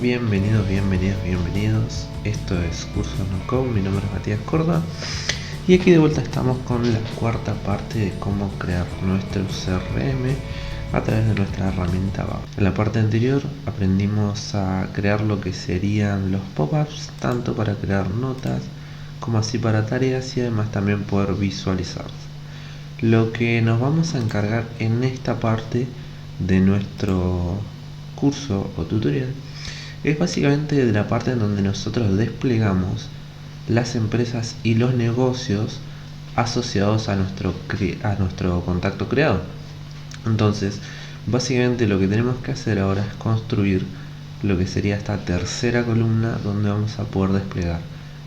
Bienvenidos. Esto es Cursos No Code, mi nombre es Matías Corda y aquí de vuelta estamos con la cuarta parte de cómo crear nuestro CRM a través de nuestra herramienta Babel. En la parte anterior aprendimos a crear lo que serían los pop-ups, tanto para crear notas como así para tareas y además también poder visualizar. Lo que nos vamos a encargar en esta parte de nuestro curso o tutorial es básicamente de la parte en donde nosotros desplegamos las empresas y los negocios asociados a nuestro contacto creado. Entonces, básicamente lo que tenemos que hacer ahora es construir lo que sería esta tercera columna donde vamos a poder desplegar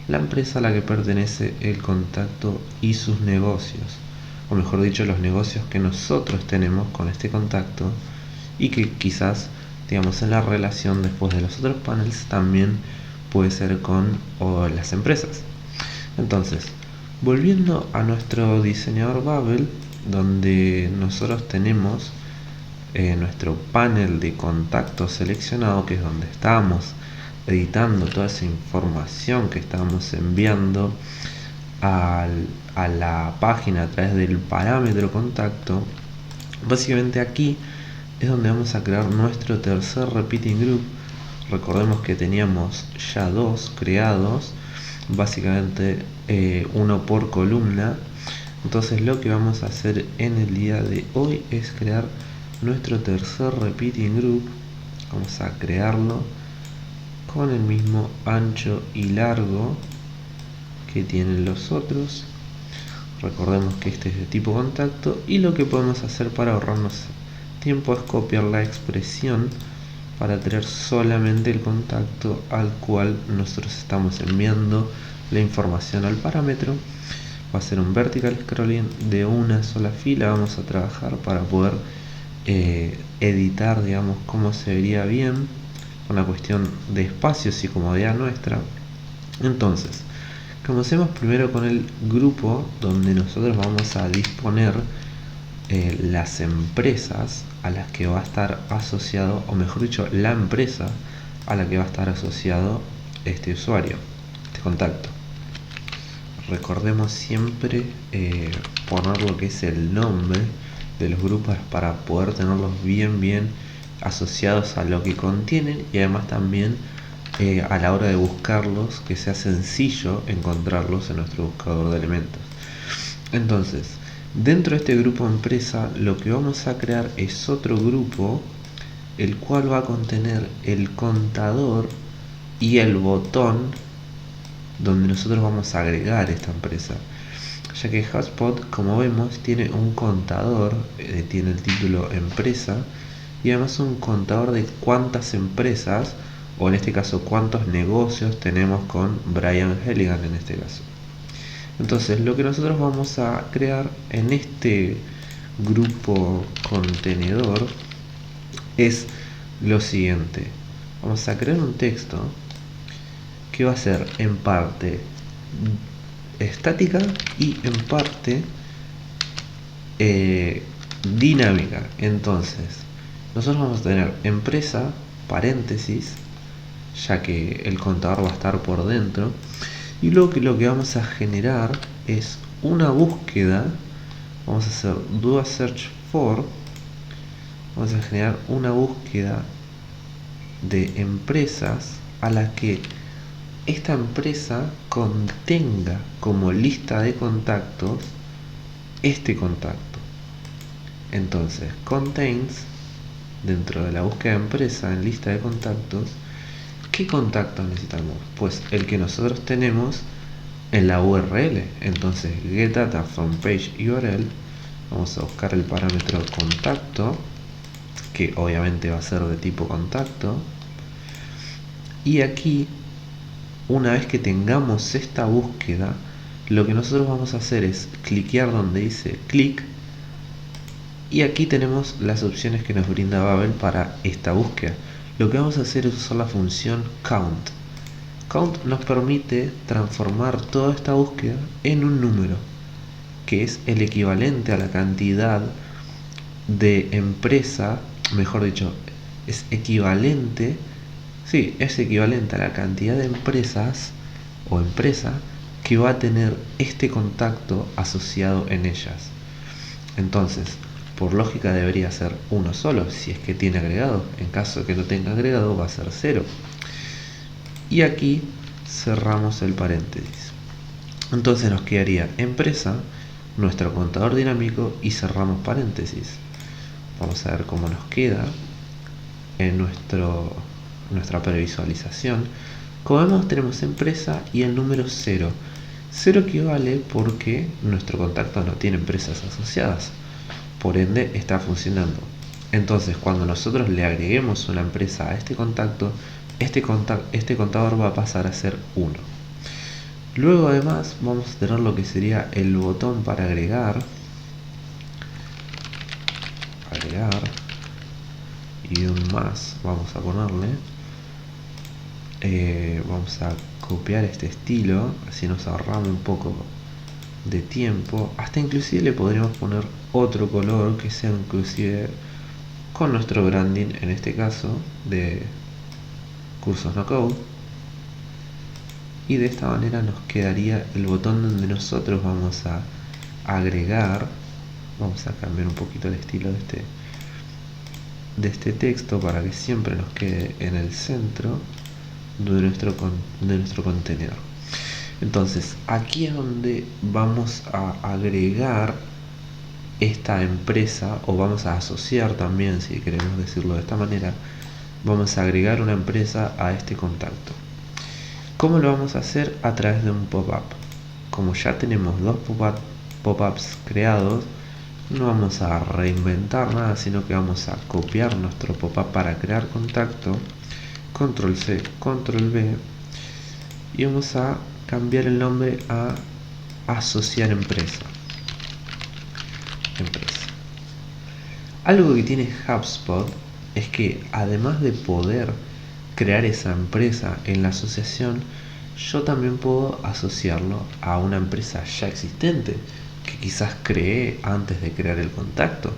la empresa a la que pertenece el contacto y sus negocios, o mejor dicho, los negocios que nosotros tenemos con este contacto y que quizás, digamos, en la relación después de los otros panels también puede ser con las empresas. Entonces, volviendo a nuestro diseñador Babel, donde nosotros tenemos nuestro panel de contacto seleccionado, que es donde estamos editando toda esa información que estamos enviando a la página a través del parámetro contacto. Básicamente aquí es donde vamos a crear nuestro tercer repeating group. Recordemos que teníamos ya dos creados, básicamente uno por columna. Entonces lo que vamos a hacer en el día de hoy es crear nuestro tercer repeating group. Vamos a crearlo con el mismo ancho y largo que tienen los otros. Recordemos que este es de tipo contacto y lo que podemos hacer para ahorrarnos tiempo es copiar la expresión para tener solamente el contacto al cual nosotros estamos enviando la información al parámetro. Va a ser un vertical scrolling de una sola fila. Vamos a trabajar para poder editar, digamos, cómo se vería bien, una cuestión de espacios y comodidad nuestra. Entonces, comencemos primero con el grupo donde nosotros vamos a disponer las empresas a las que va a estar asociado, o mejor dicho, la empresa a la que va a estar asociado este usuario, este contacto. Recordemos siempre poner lo que es el nombre de los grupos para poder tenerlos bien asociados a lo que contienen y además también a la hora de buscarlos que sea sencillo encontrarlos en nuestro buscador de elementos. Entonces, dentro de este grupo empresa lo que vamos a crear es otro grupo el cual va a contener el contador y el botón donde nosotros vamos a agregar esta empresa, ya que HubSpot, como vemos, tiene un contador, tiene el título empresa y además un contador de cuántas empresas, o en este caso cuántos negocios tenemos con Brian Halligan en este caso. Entonces lo que nosotros vamos a crear en este grupo contenedor es lo siguiente. Vamos a crear un texto que va a ser en parte estática y en parte dinámica. Entonces nosotros vamos a tener empresa, paréntesis, ya que el contador va a estar por dentro, y luego lo que vamos a generar es una búsqueda. Vamos a hacer do a search for. Vamos a generar una búsqueda de empresas a las que esta empresa contenga como lista de contactos este contacto. Entonces contains, dentro de la búsqueda de empresa en lista de contactos, ¿qué contactos necesitamos? Pues el que nosotros tenemos en la URL. Entonces get data from page URL, vamos a buscar el parámetro contacto, que obviamente va a ser de tipo contacto, y aquí, una vez que tengamos esta búsqueda, lo que nosotros vamos a hacer es cliquear donde dice click, y aquí tenemos las opciones que nos brinda Babel para esta búsqueda. Lo que vamos a hacer es usar la función count. Count nos permite transformar toda esta búsqueda en un número, que es el equivalente a la cantidad de empresa, mejor dicho, es equivalente Sí, es equivalente a la cantidad de empresas o empresa que va a tener este contacto asociado en ellas. Entonces, por lógica debería ser uno solo si es que tiene agregado. En caso de que no tenga agregado va a ser 0. Y aquí cerramos el paréntesis. Entonces nos quedaría empresa, nuestro contador dinámico y cerramos paréntesis. Vamos a ver cómo nos queda en nuestra previsualización. Como vemos, tenemos empresa y el número 0. 0 equivale porque nuestro contacto no tiene empresas asociadas, por ende está funcionando. Entonces, cuando nosotros le agreguemos una empresa a este contacto, este contador va a pasar a ser 1. Luego, además, vamos a tener lo que sería el botón para agregar y un más vamos a ponerle. Vamos a copiar este estilo, así nos ahorramos un poco de tiempo. Hasta inclusive le podríamos poner otro color que sea inclusive con nuestro branding, en este caso de Cursos No Code, y de esta manera nos quedaría el botón donde nosotros vamos a agregar. Vamos a cambiar un poquito el estilo de este texto para que siempre nos quede en el centro de nuestro contenedor. Entonces aquí es donde vamos a agregar esta empresa, o vamos a asociar también, si queremos decirlo de esta manera, vamos a agregar una empresa a este contacto. ¿Cómo lo vamos a hacer? A través de un pop-up. Como ya tenemos dos pop-ups creados, no vamos a reinventar nada, sino que vamos a copiar nuestro pop-up para crear contacto, control C, control V, y vamos a cambiar el nombre a asociar empresa. Algo que tiene HubSpot es que además de poder crear esa empresa en la asociación, yo también puedo asociarlo a una empresa ya existente que quizás creé antes de crear el contacto,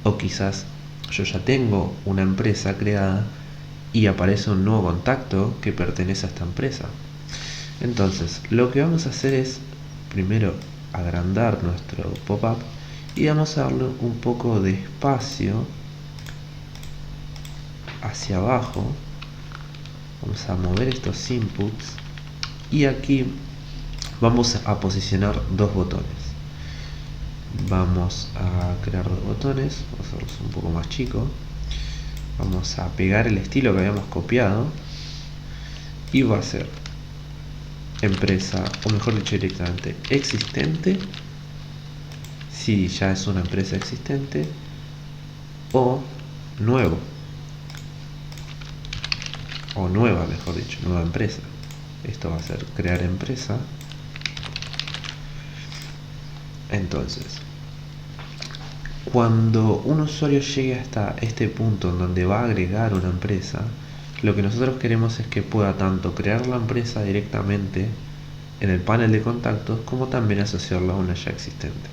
o quizás yo ya tengo una empresa creada y aparece un nuevo contacto que pertenece a esta empresa. Entonces lo que vamos a hacer es primero agrandar nuestro pop-up y vamos a darle un poco de espacio hacia abajo. Vamos a mover estos inputs y aquí vamos a posicionar dos botones. Vamos a crear dos botones, vamos a hacerlos un poco más chicos. Vamos a pegar el estilo que habíamos copiado y va a ser empresa, o mejor dicho directamente existente si ya es una empresa existente, o nuevo, o nueva, mejor dicho, nueva empresa. Esto va a ser crear empresa. Entonces, cuando un usuario llegue hasta este punto en donde va a agregar una empresa, lo que nosotros queremos es que pueda tanto crear la empresa directamente en el panel de contactos como también asociarla a una ya existente.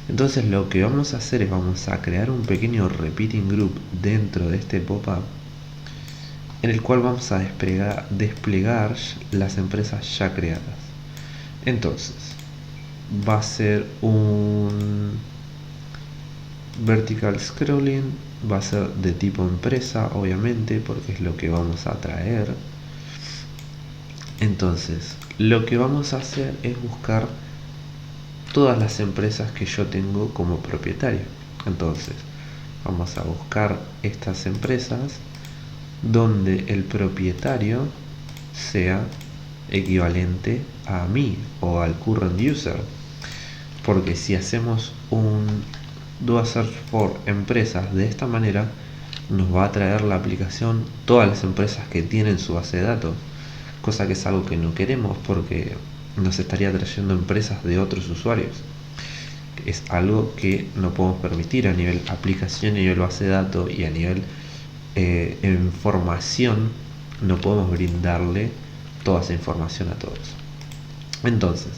Entonces lo que vamos a hacer es vamos a crear un pequeño repeating group dentro de este pop-up en el cual vamos a desplegar las empresas ya creadas. Entonces va a ser un vertical scrolling, va a ser de tipo empresa obviamente porque es lo que vamos a traer. Entonces lo que vamos a hacer es buscar todas las empresas que yo tengo como propietario. Entonces vamos a buscar estas empresas donde el propietario sea equivalente a mí o al current user, porque si hacemos un do a search for empresas de esta manera nos va a traer la aplicación todas las empresas que tienen su base de datos, cosa que es algo que no queremos porque nos estaría trayendo empresas de otros usuarios. Es algo que no podemos permitir a nivel aplicación, a nivel base de datos y a nivel información. No podemos brindarle toda esa información a todos. Entonces,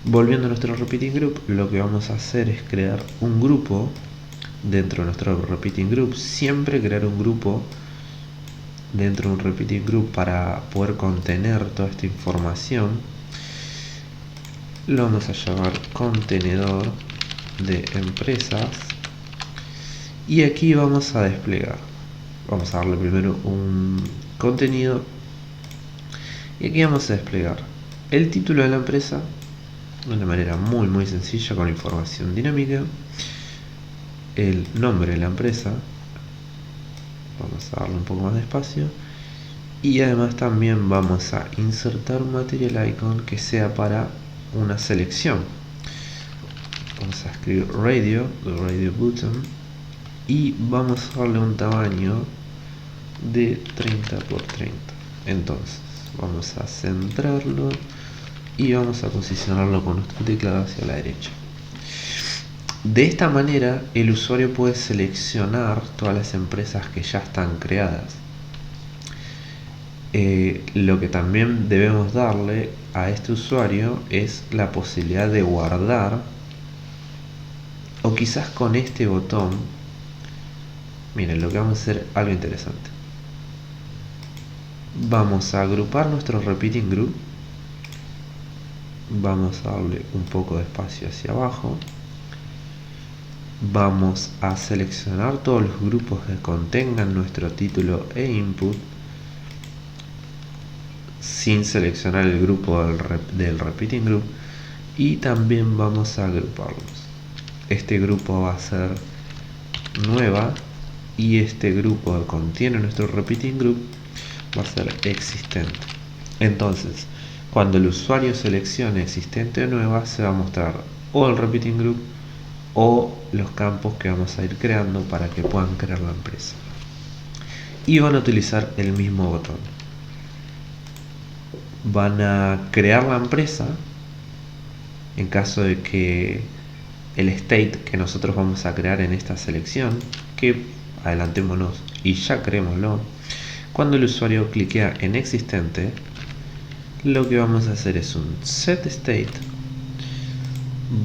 volviendo a nuestro repeating group, lo que vamos a hacer es crear un grupo dentro de nuestro repeating group. Siempre crear un grupo dentro de un repeating group para poder contener toda esta información. Lo vamos a llamar contenedor de empresas y aquí vamos a desplegar. Vamos a darle primero un contenido y aquí vamos a desplegar el título de la empresa de una manera muy sencilla con información dinámica, el nombre de la empresa, vamos a darle un poco más de espacio, y además también vamos a insertar un material icon que sea para una selección. Vamos a escribir radio, el radio button, y vamos a darle un tamaño de 30 por 30. Entonces vamos a centrarlo y vamos a posicionarlo con nuestro teclado hacia la derecha. De esta manera el usuario puede seleccionar todas las empresas que ya están creadas. Lo que también debemos darle a este usuario es la posibilidad de guardar, o quizás con este botón. Miren, lo que vamos a hacer algo interesante. Vamos a agrupar nuestro repeating group, vamos a darle un poco de espacio hacia abajo, vamos a seleccionar todos los grupos que contengan nuestro título e input sin seleccionar el grupo del repeating group, y también vamos a agruparlos. Este grupo va a ser nueva y este grupo que contiene nuestro repeating group va a ser existente. Entonces, cuando el usuario seleccione existente o nueva, se va a mostrar o el repeating group o los campos que vamos a ir creando para que puedan crear la empresa. Y van a utilizar el mismo botón. Van a crear la empresa en caso de que el state que nosotros vamos a crear en esta selección, que adelantémonos y ya creémoslo. Cuando el usuario cliquea en existente, lo que vamos a hacer es un set state.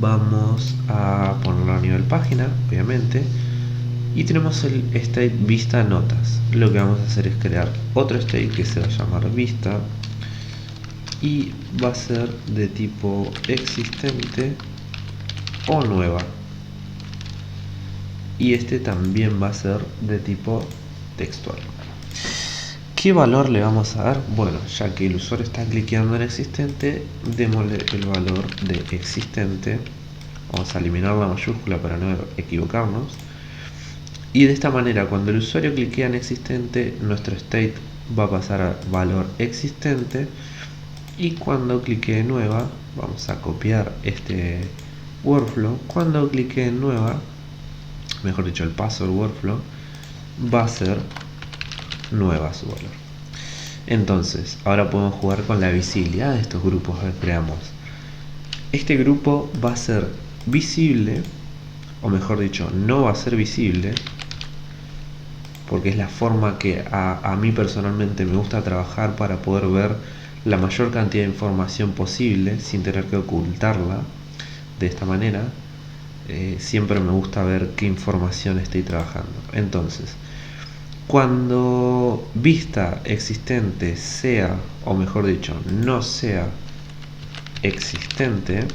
Vamos a ponerlo a nivel página, obviamente, y tenemos el state vista notas. Lo que vamos a hacer es crear otro state que se va a llamar vista y va a ser de tipo existente o nueva, y este también va a ser de tipo textual. ¿Qué valor le vamos a dar? Bueno, ya que el usuario está cliqueando en existente, démosle el valor de existente. Vamos a eliminar la mayúscula para no equivocarnos. Y de esta manera, cuando el usuario cliquea en existente, nuestro state va a pasar a valor existente. Y cuando clique en nueva, vamos a copiar este workflow. Cuando clique en nueva, mejor dicho el password workflow, va a ser nueva su valor. Entonces, ahora podemos jugar con la visibilidad de estos grupos que creamos. Este grupo va a ser visible, o mejor dicho, no va a ser visible, porque es la forma que a mí personalmente me gusta trabajar para poder ver la mayor cantidad de información posible sin tener que ocultarla. De esta manera, siempre me gusta ver qué información estoy trabajando. Entonces, cuando vista existente sea, o mejor dicho, no sea existente,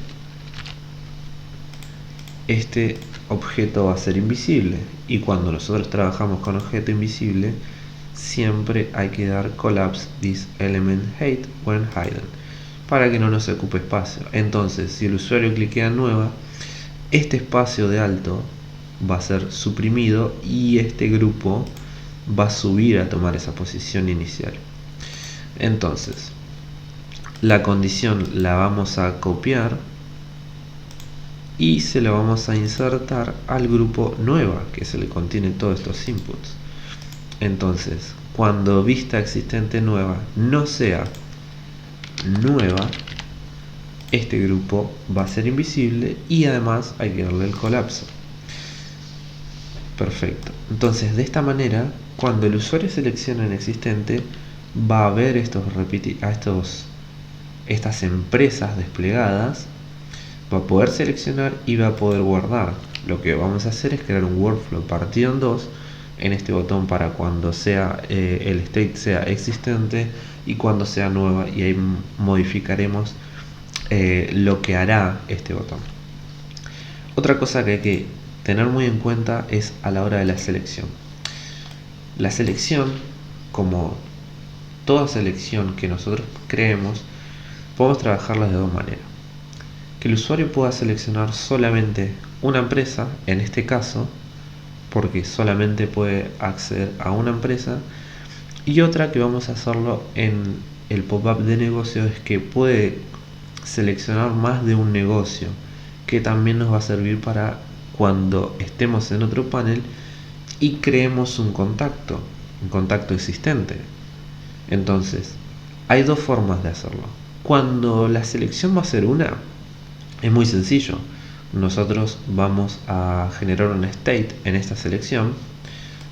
este objeto va a ser invisible. Y cuando nosotros trabajamos con objeto invisible, siempre hay que dar collapse this element height when hidden para que no nos ocupe espacio. Entonces, si el usuario cliquea en nueva, este espacio de alto va a ser suprimido y este grupo va a subir a tomar esa posición inicial. Entonces, la condición la vamos a copiar y se la vamos a insertar al grupo nueva, que es el que contiene todos estos inputs. Entonces, cuando vista existente nueva no sea nueva, este grupo va a ser invisible y además hay que darle el colapso. Perfecto. Entonces, de esta manera, cuando el usuario selecciona en existente, va a ver estas empresas desplegadas, va a poder seleccionar y va a poder guardar. Lo que vamos a hacer es crear un workflow partido en dos, en este botón para cuando sea el state sea existente y cuando sea nueva, y ahí modificaremos lo que hará este botón. Otra cosa que hay que tener muy en cuenta es a la hora de la selección. La selección, como toda selección que nosotros creemos, podemos trabajarla de dos maneras. Que el usuario pueda seleccionar solamente una empresa, en este caso, porque solamente puede acceder a una empresa, y otra que vamos a hacerlo en el pop-up de negocio es que puede seleccionar más de un negocio, que también nos va a servir para cuando estemos en otro panel y creemos un contacto existente. Entonces, hay dos formas de hacerlo. Cuando la selección va a ser una, es muy sencillo. Nosotros vamos a generar un state en esta selección.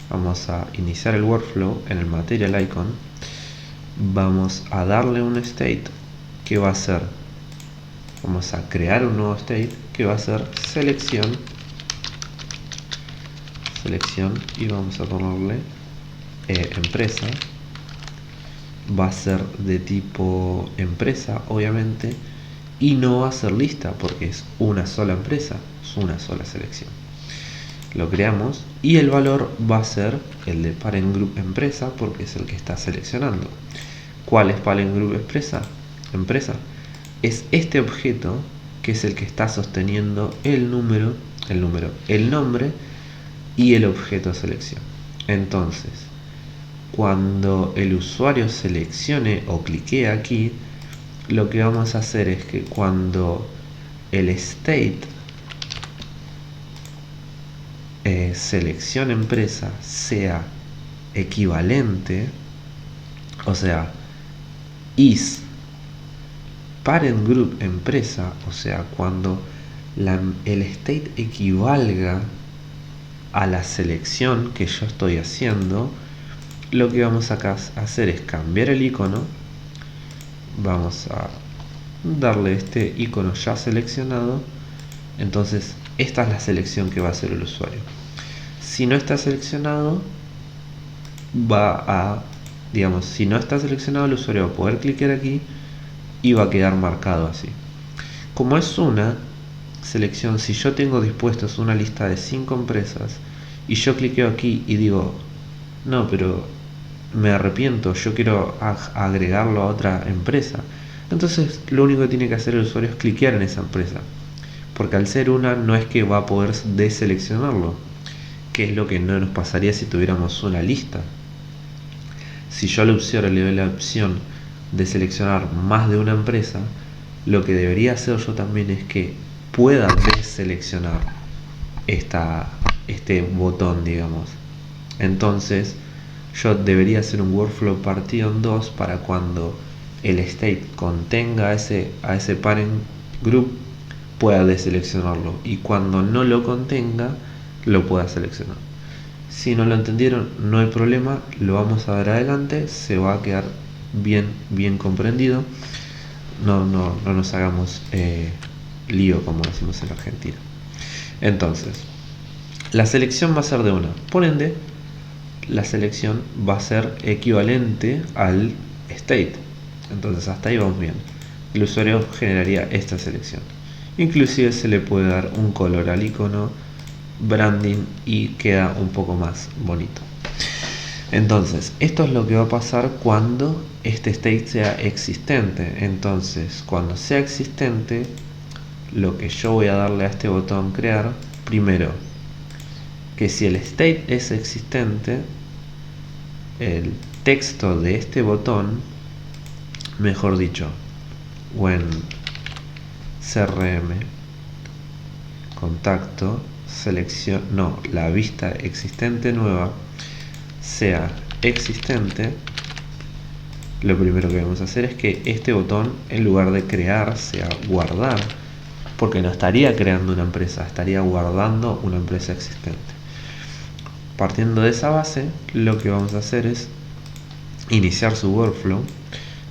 Vamos a iniciar el workflow en el material icon. Vamos a darle un state que va a ser, vamos a crear un nuevo state que va a ser selección, y vamos a ponerle empresa. Va a ser de tipo empresa, obviamente, y no va a ser lista porque es una sola empresa, es una sola selección. Lo creamos y el valor va a ser el de parent group empresa porque es el que está seleccionando. ¿Cuál es parent group empresa? Es este objeto que es el que está sosteniendo el nombre y el objeto selección. Entonces, cuando el usuario seleccione o clique aquí, lo que vamos a hacer es que cuando el state selección empresa sea equivalente, o sea, is parent group empresa, o sea, cuando el state equivalga a la selección que yo estoy haciendo, lo que vamos acá a hacer es cambiar el icono. Vamos a darle este icono ya seleccionado. Entonces esta es la selección que va a hacer el usuario. Si no está seleccionado, si no está seleccionado, el usuario va a poder clicar aquí y va a quedar marcado así. Como es una selección, si yo tengo dispuestos una lista de 5 empresas y yo cliqueo aquí y digo, no, pero me arrepiento, yo quiero agregarlo a otra empresa, entonces lo único que tiene que hacer el usuario es cliquear en esa empresa, porque al ser una no es que va a poder deseleccionarlo, que es lo que no nos pasaría si tuviéramos una lista. Si yo al usuario le doy la opción de seleccionar más de una empresa, lo que debería hacer yo también es que pueda deseleccionar este botón, digamos. Entonces yo debería hacer un workflow partido en dos para cuando el state contenga a ese parent group pueda deseleccionarlo, y cuando no lo contenga lo pueda seleccionar. Si no lo entendieron, no hay problema, lo vamos a ver adelante, se va a quedar bien comprendido. No nos hagamos lío, como decimos en Argentina. Entonces, la selección va a ser de una, por ende la selección va a ser equivalente al state. Entonces hasta ahí vamos bien. El usuario generaría esta selección. Inclusive se le puede dar un color al icono, branding, y queda un poco más bonito. Entonces, esto es lo que va a pasar cuando este state sea existente. Entonces, cuando sea existente, lo que yo voy a darle a este botón crear, primero, que si el state es existente, el texto de este botón, mejor dicho, when CRM contacto selección, la vista existente nueva sea existente, lo primero que vamos a hacer es que este botón, en lugar de crear, sea guardar, porque no estaría creando una empresa, estaría guardando una empresa existente. Partiendo de esa base, lo que vamos a hacer es iniciar su workflow.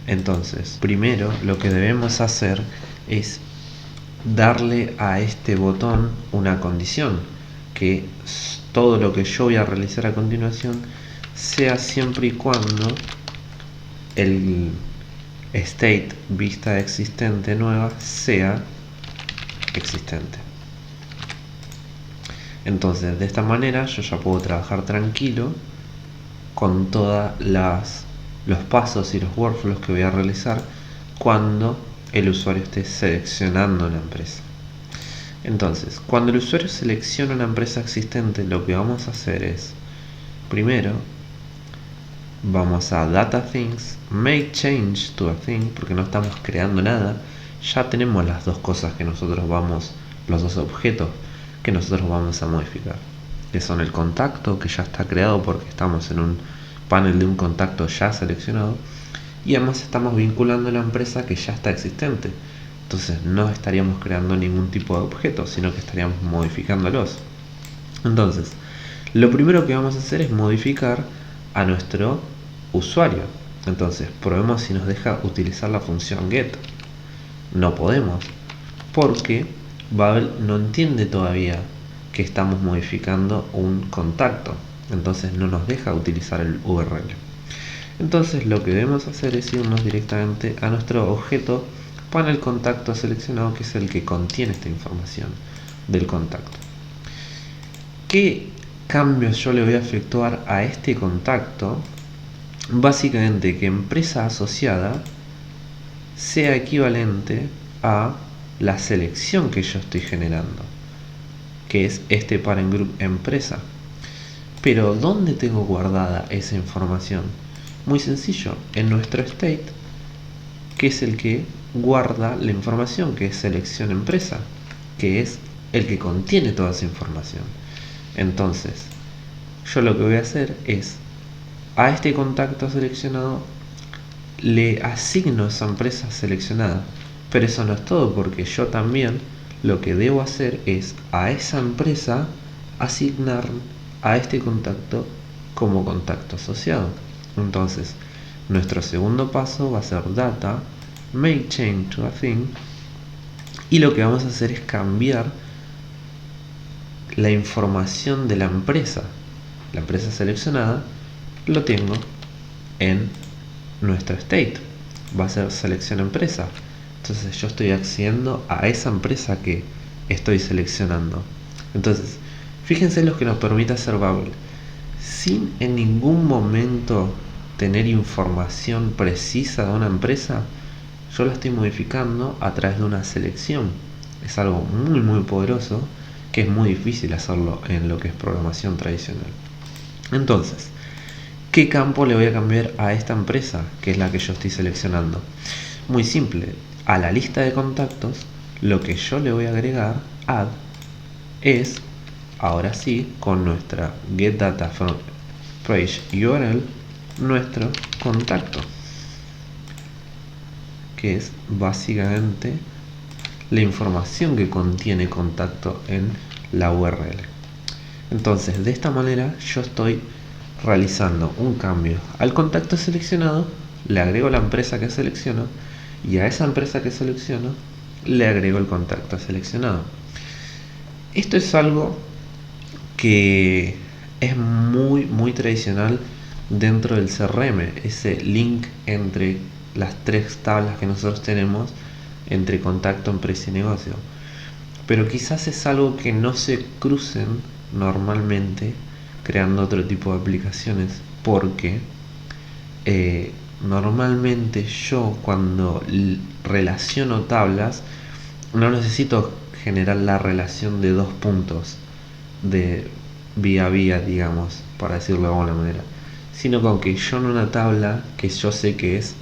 Entonces, primero lo que debemos hacer es darle a este botón una condición, que todo lo que yo voy a realizar a continuación sea siempre y cuando el state vista existente nueva sea existente. Entonces de esta manera yo ya puedo trabajar tranquilo con todos los pasos y los workflows que voy a realizar cuando el usuario esté seleccionando la empresa. Entonces, cuando el usuario selecciona una empresa existente, lo que vamos a hacer es, primero, vamos a data things, make change to a thing, porque no estamos creando nada, ya tenemos las dos cosas que nosotros vamos, los dos objetos que nosotros vamos a modificar, que son el contacto, que ya está creado porque estamos en un panel de un contacto ya seleccionado, y además estamos vinculando la empresa que ya está existente. Entonces no estaríamos creando ningún tipo de objeto, sino que estaríamos modificándolos. Entonces, lo primero que vamos a hacer es modificar a nuestro usuario. Entonces, probemos si nos deja utilizar la función get. No podemos, porque Babel no entiende todavía que estamos modificando un contacto. Entonces no nos deja utilizar el URL. Entonces lo que debemos hacer es irnos directamente a nuestro objeto panel contacto seleccionado, que es el que contiene esta información del contacto. ¿Qué cambios yo le voy a efectuar a este contacto? Básicamente que empresa asociada sea equivalente a la selección que yo estoy generando, que es este parent group empresa. Pero ¿dónde tengo guardada esa información? Muy sencillo, en nuestro state, que es el que guarda la información, que es selección empresa, que es el que contiene toda esa información. Entonces, yo lo que voy a hacer es, a este contacto seleccionado le asigno esa empresa seleccionada. Pero eso no es todo, porque yo también lo que debo hacer es a esa empresa asignar a este contacto como contacto asociado. Entonces, nuestro segundo paso va a ser data, make change to a thing, y lo que vamos a hacer es cambiar la información de la empresa. La empresa seleccionada lo tengo en nuestro state, va a ser selección empresa. Entonces yo estoy accediendo a esa empresa que estoy seleccionando. Entonces, fíjense lo que nos permite hacer Babel. Sin en ningún momento tener información precisa de una empresa, yo la estoy modificando a través de una selección. Es algo muy poderoso, que es muy difícil hacerlo en lo que es programación tradicional. Entonces, ¿qué campo le voy a cambiar a esta empresa, que es la que yo estoy seleccionando? Muy simple, a la lista de contactos, lo que yo le voy a agregar, add, es, ahora sí, con nuestra getData from page URL, nuestro contacto, que es básicamente la información que contiene contacto en la URL. Entonces, de esta manera yo estoy realizando un cambio al contacto seleccionado, le agrego la empresa que selecciono, y a esa empresa que selecciono le agrego el contacto seleccionado. Esto es algo que es muy tradicional dentro del CRM, ese link entre las tres tablas que nosotros tenemos entre contacto, empresa y negocio. Pero quizás es algo que no se crucen normalmente creando otro tipo de aplicaciones, porque normalmente yo cuando relaciono tablas no necesito generar la relación de dos puntos de vía a vía, digamos, para decirlo de alguna manera, sino con que yo en una tabla que yo sé que es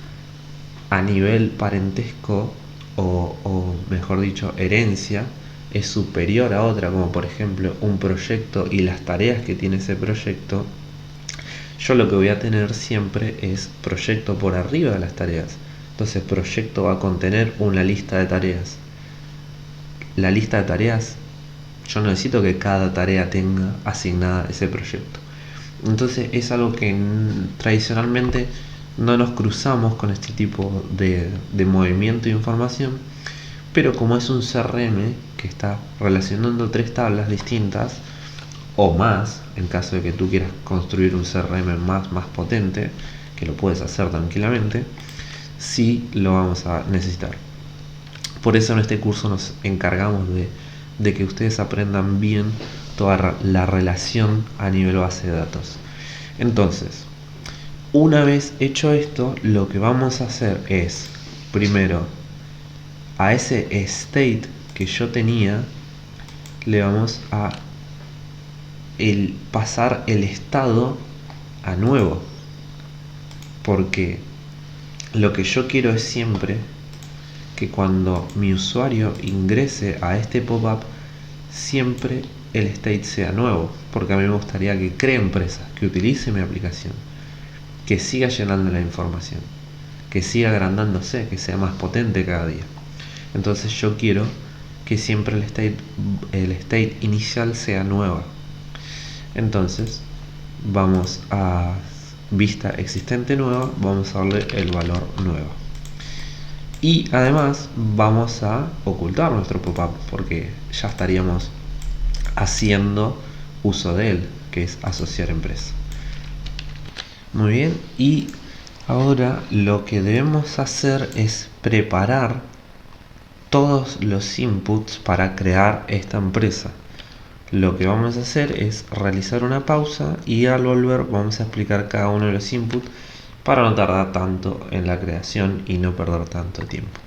a nivel parentesco o mejor dicho herencia, es superior a otra, como por ejemplo un proyecto y las tareas que tiene ese proyecto, yo lo que voy a tener siempre es proyecto por arriba de las tareas. Entonces proyecto va a contener una lista de tareas. La lista de tareas, yo no necesito que cada tarea tenga asignada ese proyecto. Entonces es algo que tradicionalmente no nos cruzamos con este tipo de movimiento de información, pero como es un CRM que está relacionando tres tablas distintas, o más, en caso de que tú quieras construir un CRM más potente, que lo puedes hacer tranquilamente, sí lo vamos a necesitar. Por eso en este curso nos encargamos de que ustedes aprendan bien toda la relación a nivel base de datos. Entonces, una vez hecho esto, lo que vamos a hacer es, primero, a ese state que yo tenía, le vamos a pasar el estado a nuevo. Porque lo que yo quiero es siempre que cuando mi usuario ingrese a este pop-up, siempre el state sea nuevo. Porque a mí me gustaría que cree empresas, que utilice mi aplicación, que siga llenando la información, que siga agrandándose, que sea más potente cada día. Entonces yo quiero que siempre el state inicial sea nueva. Entonces vamos a vista existente nueva, vamos a darle el valor nueva. Y además vamos a ocultar nuestro pop-up porque ya estaríamos haciendo uso de él, que es asociar empresa. Muy bien, y ahora lo que debemos hacer es preparar todos los inputs para crear esta empresa. Lo que vamos a hacer es realizar una pausa y al volver vamos a explicar cada uno de los inputs para no tardar tanto en la creación y no perder tanto tiempo.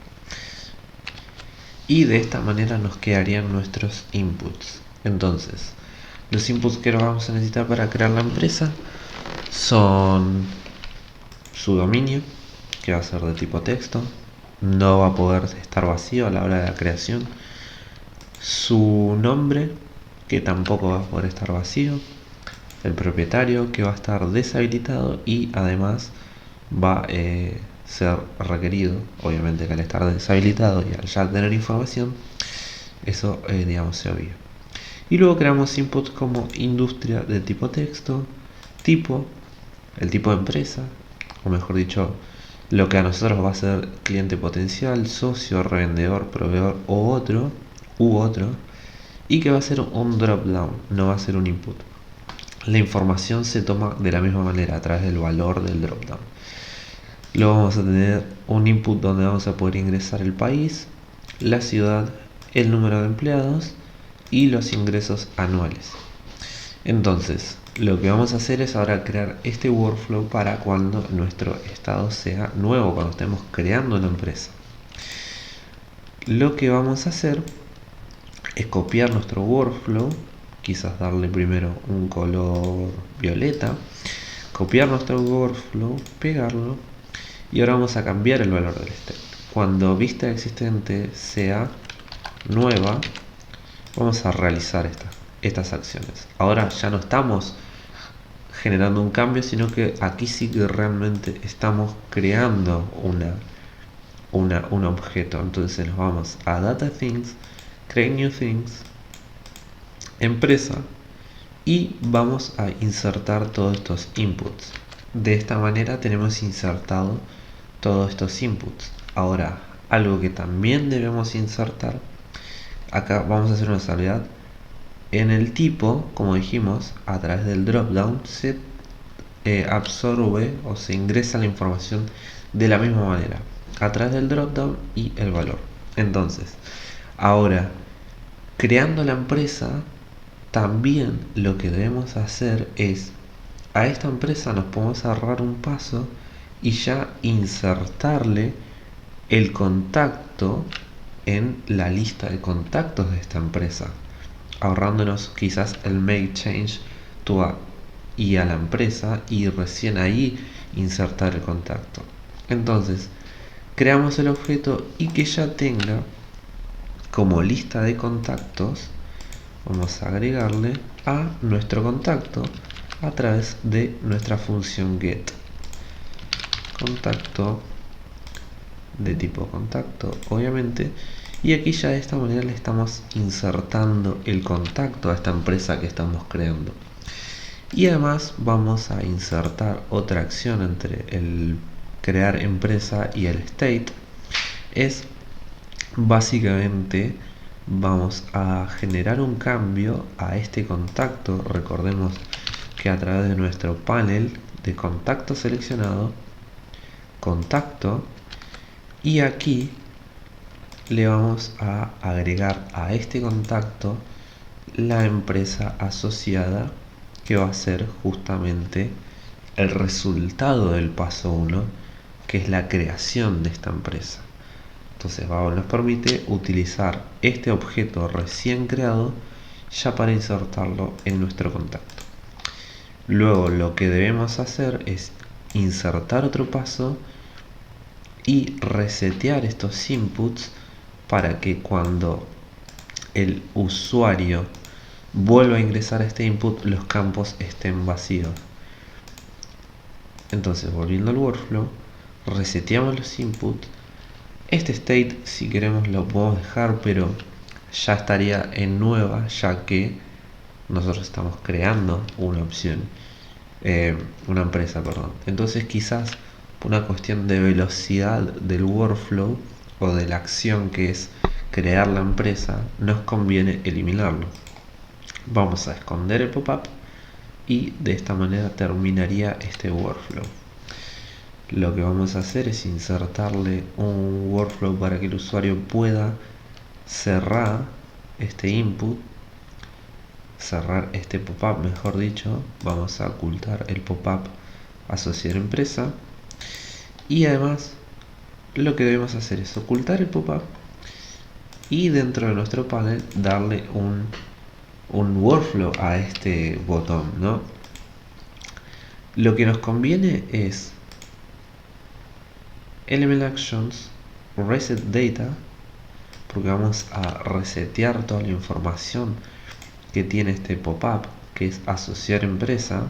Y de esta manera nos quedarían nuestros inputs. Entonces, los inputs que vamos a necesitar para crear la empresa son su dominio, que va a ser de tipo texto, no va a poder estar vacío a la hora de la creación, su nombre, que tampoco va a poder estar vacío, el propietario, que va a estar deshabilitado y además va a ser requerido, obviamente que al estar deshabilitado y al ya tener información, eso digamos se obvia. Y luego creamos inputs como industria de tipo texto, tipo, el tipo de empresa, o mejor dicho, lo que a nosotros va a ser cliente potencial, socio, revendedor, proveedor u otro, y que va a ser un drop down, no va a ser un input. La información se toma de la misma manera a través del valor del drop down. Luego vamos a tener un input donde vamos a poder ingresar el país, la ciudad, el número de empleados y los ingresos anuales. Entonces, lo que vamos a hacer es ahora crear este workflow para cuando nuestro estado sea nuevo, cuando estemos creando una empresa. Lo que vamos a hacer es copiar nuestro workflow, quizás darle primero un color violeta, copiar nuestro workflow, pegarlo y ahora vamos a cambiar el valor del state. Cuando vista existente sea nueva, vamos a realizar estas acciones. Ahora ya no estamos generando un cambio, sino que aquí sí que realmente estamos creando un objeto. Entonces nos vamos a Data Things, Create New Things, Empresa, y vamos a insertar todos estos inputs. De esta manera tenemos insertado todos estos inputs. Ahora, algo que también debemos insertar, acá vamos a hacer una salvedad. En el tipo, como dijimos, a través del dropdown se absorbe o se ingresa la información de la misma manera, a través del dropdown y el valor. Entonces, ahora, creando la empresa, también lo que debemos hacer es, a esta empresa nos podemos ahorrar un paso y ya insertarle el contacto en la lista de contactos de esta empresa, ahorrándonos quizás el make change to a y a la empresa y recién ahí insertar el contacto. Entonces creamos el objeto y que ya tenga como lista de contactos, vamos a agregarle a nuestro contacto a través de nuestra función get. Contacto de tipo contacto, obviamente, y aquí ya de esta manera le estamos insertando el contacto a esta empresa que estamos creando. Y además vamos a insertar otra acción entre el crear empresa y el state. Es básicamente vamos a generar un cambio a este contacto. Recordemos que a través de nuestro panel de contacto seleccionado, contacto, y aquí le vamos a agregar a este contacto la empresa asociada, que va a ser justamente el resultado del paso 1, que es la creación de esta empresa. Entonces nos permite utilizar este objeto recién creado ya para insertarlo en nuestro contacto. Luego lo que debemos hacer es insertar otro paso y resetear estos inputs para que cuando el usuario vuelva a ingresar a este input, los campos estén vacíos. Entonces, volviendo al workflow, reseteamos los inputs. Este state, si queremos, lo podemos dejar, pero ya estaría en nueva, ya que nosotros estamos creando una opción, una empresa, perdón. Entonces, quizás por una cuestión de velocidad del workflow o de la acción que es crear la empresa, nos conviene eliminarlo. Vamos a esconder el pop-up y de esta manera terminaría este workflow. Lo que vamos a hacer es insertarle un workflow para que el usuario pueda cerrar este input, cerrar este pop-up, mejor dicho. Vamos a ocultar el pop-up asociar empresa, y además lo que debemos hacer es ocultar el pop-up y dentro de nuestro panel darle un workflow a este botón, ¿no? Lo que nos conviene es Element Actions, Reset Data, porque vamos a resetear toda la información que tiene este pop-up, que es asociar empresa,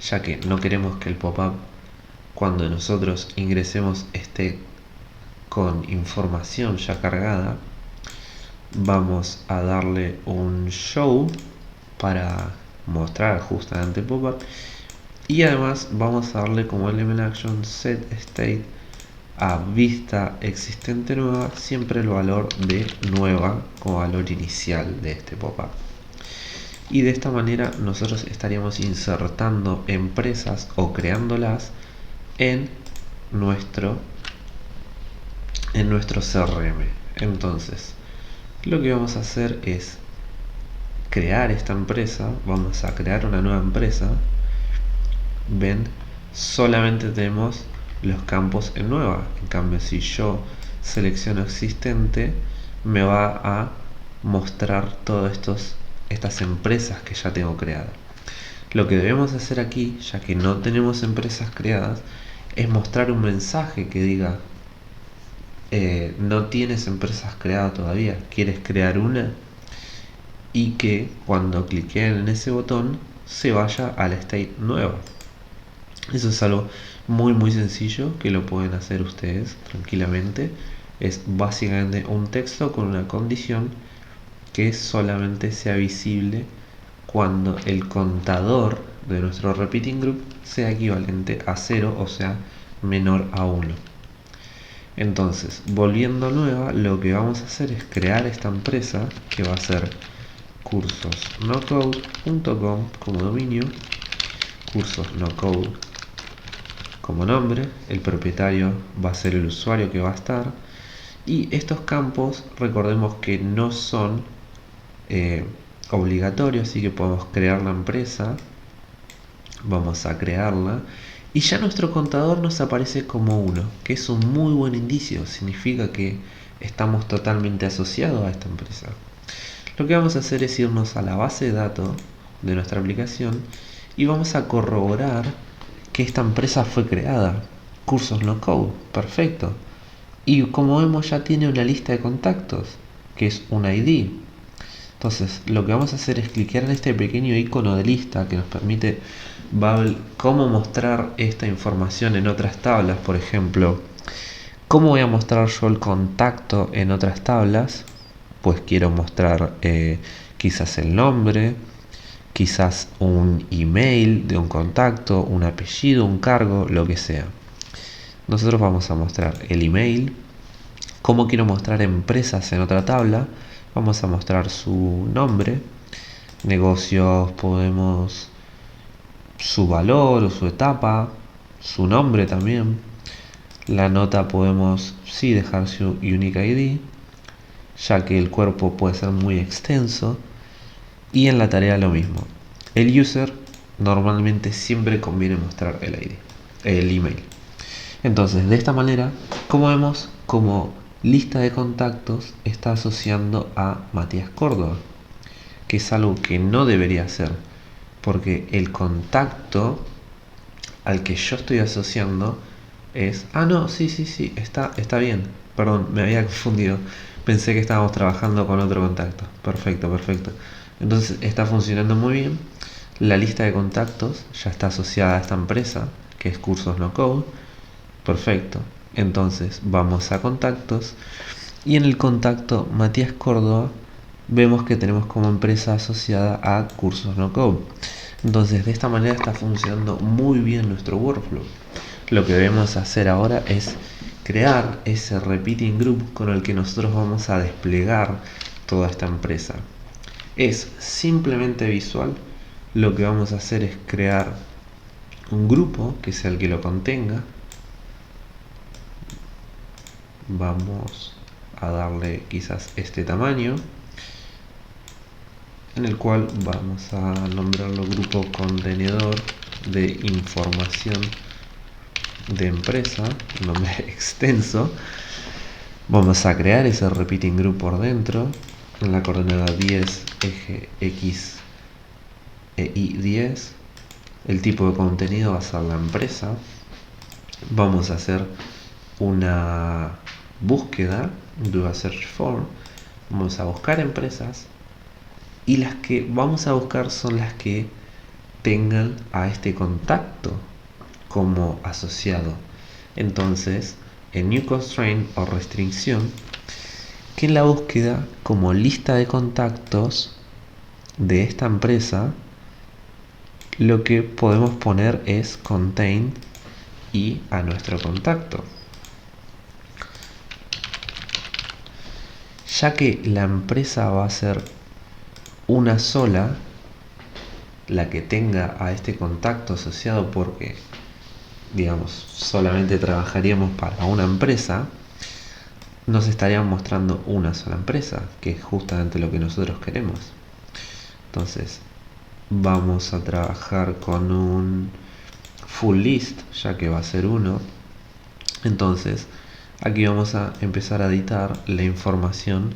ya que no queremos que el pop-up, cuando nosotros ingresemos, esté con información ya cargada. Vamos a darle un show para mostrar justamente el pop-up, y además vamos a darle como element action set state a vista existente nueva, siempre el valor de nueva como valor inicial de este pop-up. Y de esta manera nosotros estaríamos insertando empresas o creándolas en nuestro CRM. Entonces, lo que vamos a hacer es crear esta empresa. Vamos a crear una nueva empresa. Ven, solamente tenemos los campos en nueva. En cambio, si yo selecciono existente, me va a mostrar todas estas empresas que ya tengo creadas. Lo que debemos hacer aquí, ya que no tenemos empresas creadas, es mostrar un mensaje que diga: no tienes empresas creadas todavía, ¿quieres crear una? Y que cuando cliquen en ese botón se vaya a la state nueva. Eso es algo muy sencillo que lo pueden hacer ustedes tranquilamente. Es básicamente un texto con una condición que solamente sea visible cuando el contador de nuestro repeating group sea equivalente a 0, o sea, menor a 1. Entonces, volviendo a nueva, lo que vamos a hacer es crear esta empresa, que va a ser cursosnocode.com como dominio, cursosnocode como nombre, el propietario va a ser el usuario que va a estar, y estos campos, recordemos que no son obligatorios, así que podemos crear la empresa. Vamos a crearla y ya nuestro contador nos aparece como 1, que es un muy buen indicio, significa que estamos totalmente asociados a esta empresa. Lo que vamos a hacer es irnos a la base de datos de nuestra aplicación y vamos a corroborar que esta empresa fue creada. Cursos no code, perfecto. Y como vemos, ya tiene una lista de contactos, que es un ID. Entonces, lo que vamos a hacer es clicar en este pequeño icono de lista que nos permite Babel cómo mostrar esta información en otras tablas. Por ejemplo, ¿cómo voy a mostrar yo el contacto en otras tablas? Pues quiero mostrar quizás el nombre, quizás un email de un contacto, un apellido, un cargo, lo que sea. Nosotros vamos a mostrar el email Como quiero mostrar empresas en otra tabla, vamos a mostrar su nombre, negocios, podemos su valor o su etapa, su nombre también. La nota podemos sí dejar su Unique ID, ya que el cuerpo puede ser muy extenso. Y en la tarea lo mismo. El user normalmente siempre conviene mostrar el ID, el email. Entonces, de esta manera, como vemos, como lista de contactos está asociando a Matías Córdoba, que es algo que no debería hacer, porque el contacto al que yo estoy asociando es... Ah, no, sí, está bien. Perdón, me había confundido. Pensé que estábamos trabajando con otro contacto. Perfecto. Entonces está funcionando muy bien. La lista de contactos ya está asociada a esta empresa, que es Cursos No Code. Perfecto. Entonces vamos a contactos. Y en el contacto Matías Córdoba vemos que tenemos como empresa asociada a Cursos No Code. Entonces de esta manera está funcionando muy bien nuestro workflow. Lo que debemos hacer ahora es crear ese repeating group con el que nosotros vamos a desplegar toda esta empresa. Es simplemente visual. Lo que vamos a hacer es crear un grupo que sea el que lo contenga. Vamos a darle quizás este tamaño, en el cual vamos a nombrarlo grupo contenedor de información de empresa, un nombre extenso. Vamos a crear ese repeating group por dentro en la coordenada 10 eje x e y 10. El tipo de contenido va a ser la empresa. Vamos a hacer una búsqueda, do a search for. Vamos a buscar empresas y las que vamos a buscar son las que tengan a este contacto como asociado. Entonces, en new constraint o restricción, que en la búsqueda como lista de contactos de esta empresa, lo que podemos poner es contain y a nuestro contacto. Ya que la empresa va a ser una sola, la que tenga a este contacto asociado, porque digamos solamente trabajaríamos para una empresa, nos estarían mostrando una sola empresa, que es justamente lo que nosotros queremos. Entonces vamos a trabajar con un full list, ya que va a ser uno. Entonces aquí vamos a empezar a editar la información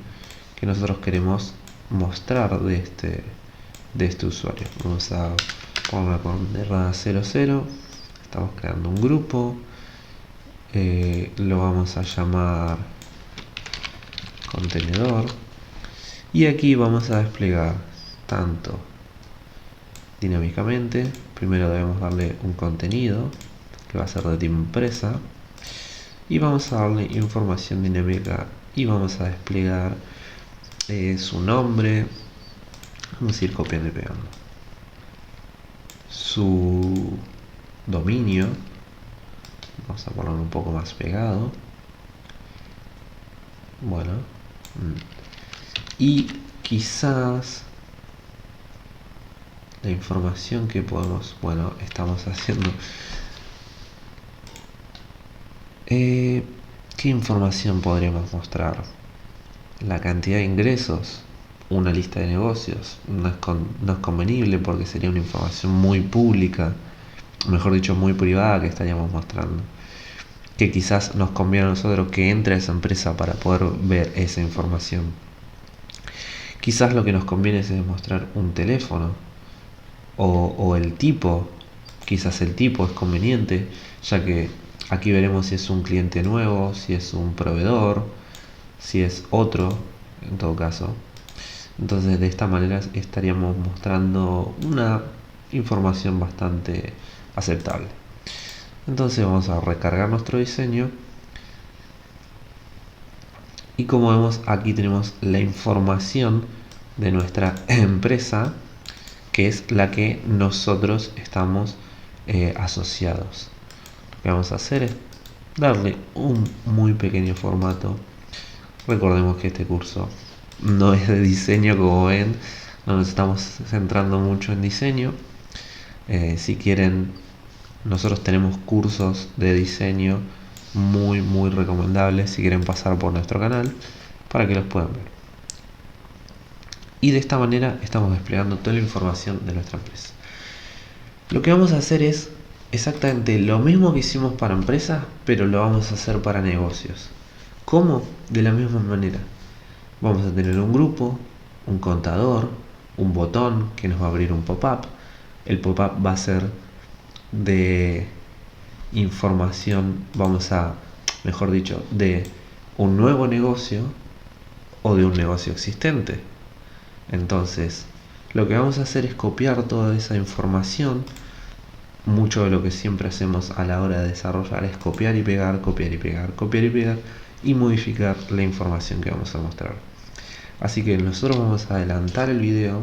que nosotros queremos mostrar de este usuario. Vamos a ponerla con R00. Estamos creando un grupo. Lo vamos a llamar contenedor. Y aquí vamos a desplegar tanto dinámicamente. Primero debemos darle un contenido que va a ser de tipo empresa. Y vamos a darle información dinámica y vamos a desplegar su nombre. Vamos a ir copiando y pegando. Su dominio. Vamos a ponerlo un poco más pegado. Bueno. Y quizás la información que podemos... Bueno, estamos haciendo... ¿qué información podríamos mostrar? La cantidad de ingresos, una lista de negocios. No es convenible porque sería una información muy pública, mejor dicho muy privada, que estaríamos mostrando, que quizás nos conviene a nosotros que entre a esa empresa para poder ver esa información. Quizás lo que nos conviene es mostrar un teléfono o el tipo. Quizás el tipo es conveniente, ya que aquí veremos si es un cliente nuevo, si es un proveedor, si es otro, en todo caso. Entonces de esta manera estaríamos mostrando una información bastante aceptable. Entonces vamos a recargar nuestro diseño. Y como vemos, aquí tenemos la información de nuestra empresa, que es la que nosotros estamos asociados. Lo que vamos a hacer es darle un muy pequeño formato Recordemos que este curso no es de diseño, como ven, no nos estamos centrando mucho en diseño. Si quieren, nosotros tenemos cursos de diseño muy recomendables si quieren pasar por nuestro canal para que los puedan ver. Y de esta manera estamos desplegando toda la información de nuestra empresa. Lo que vamos a hacer es exactamente lo mismo que hicimos para empresas, pero lo vamos a hacer para negocios. ¿Cómo? De la misma manera. Vamos a tener un grupo, un contador, un botón que nos va a abrir un pop-up. El pop-up va a ser de información, mejor dicho, de un nuevo negocio o de un negocio existente. Entonces, lo que vamos a hacer es copiar toda esa información. Mucho de lo que siempre hacemos a la hora de desarrollar es copiar y pegar, copiar y pegar, copiar y pegar y modificar la información que vamos a mostrar. Así que nosotros vamos a adelantar el video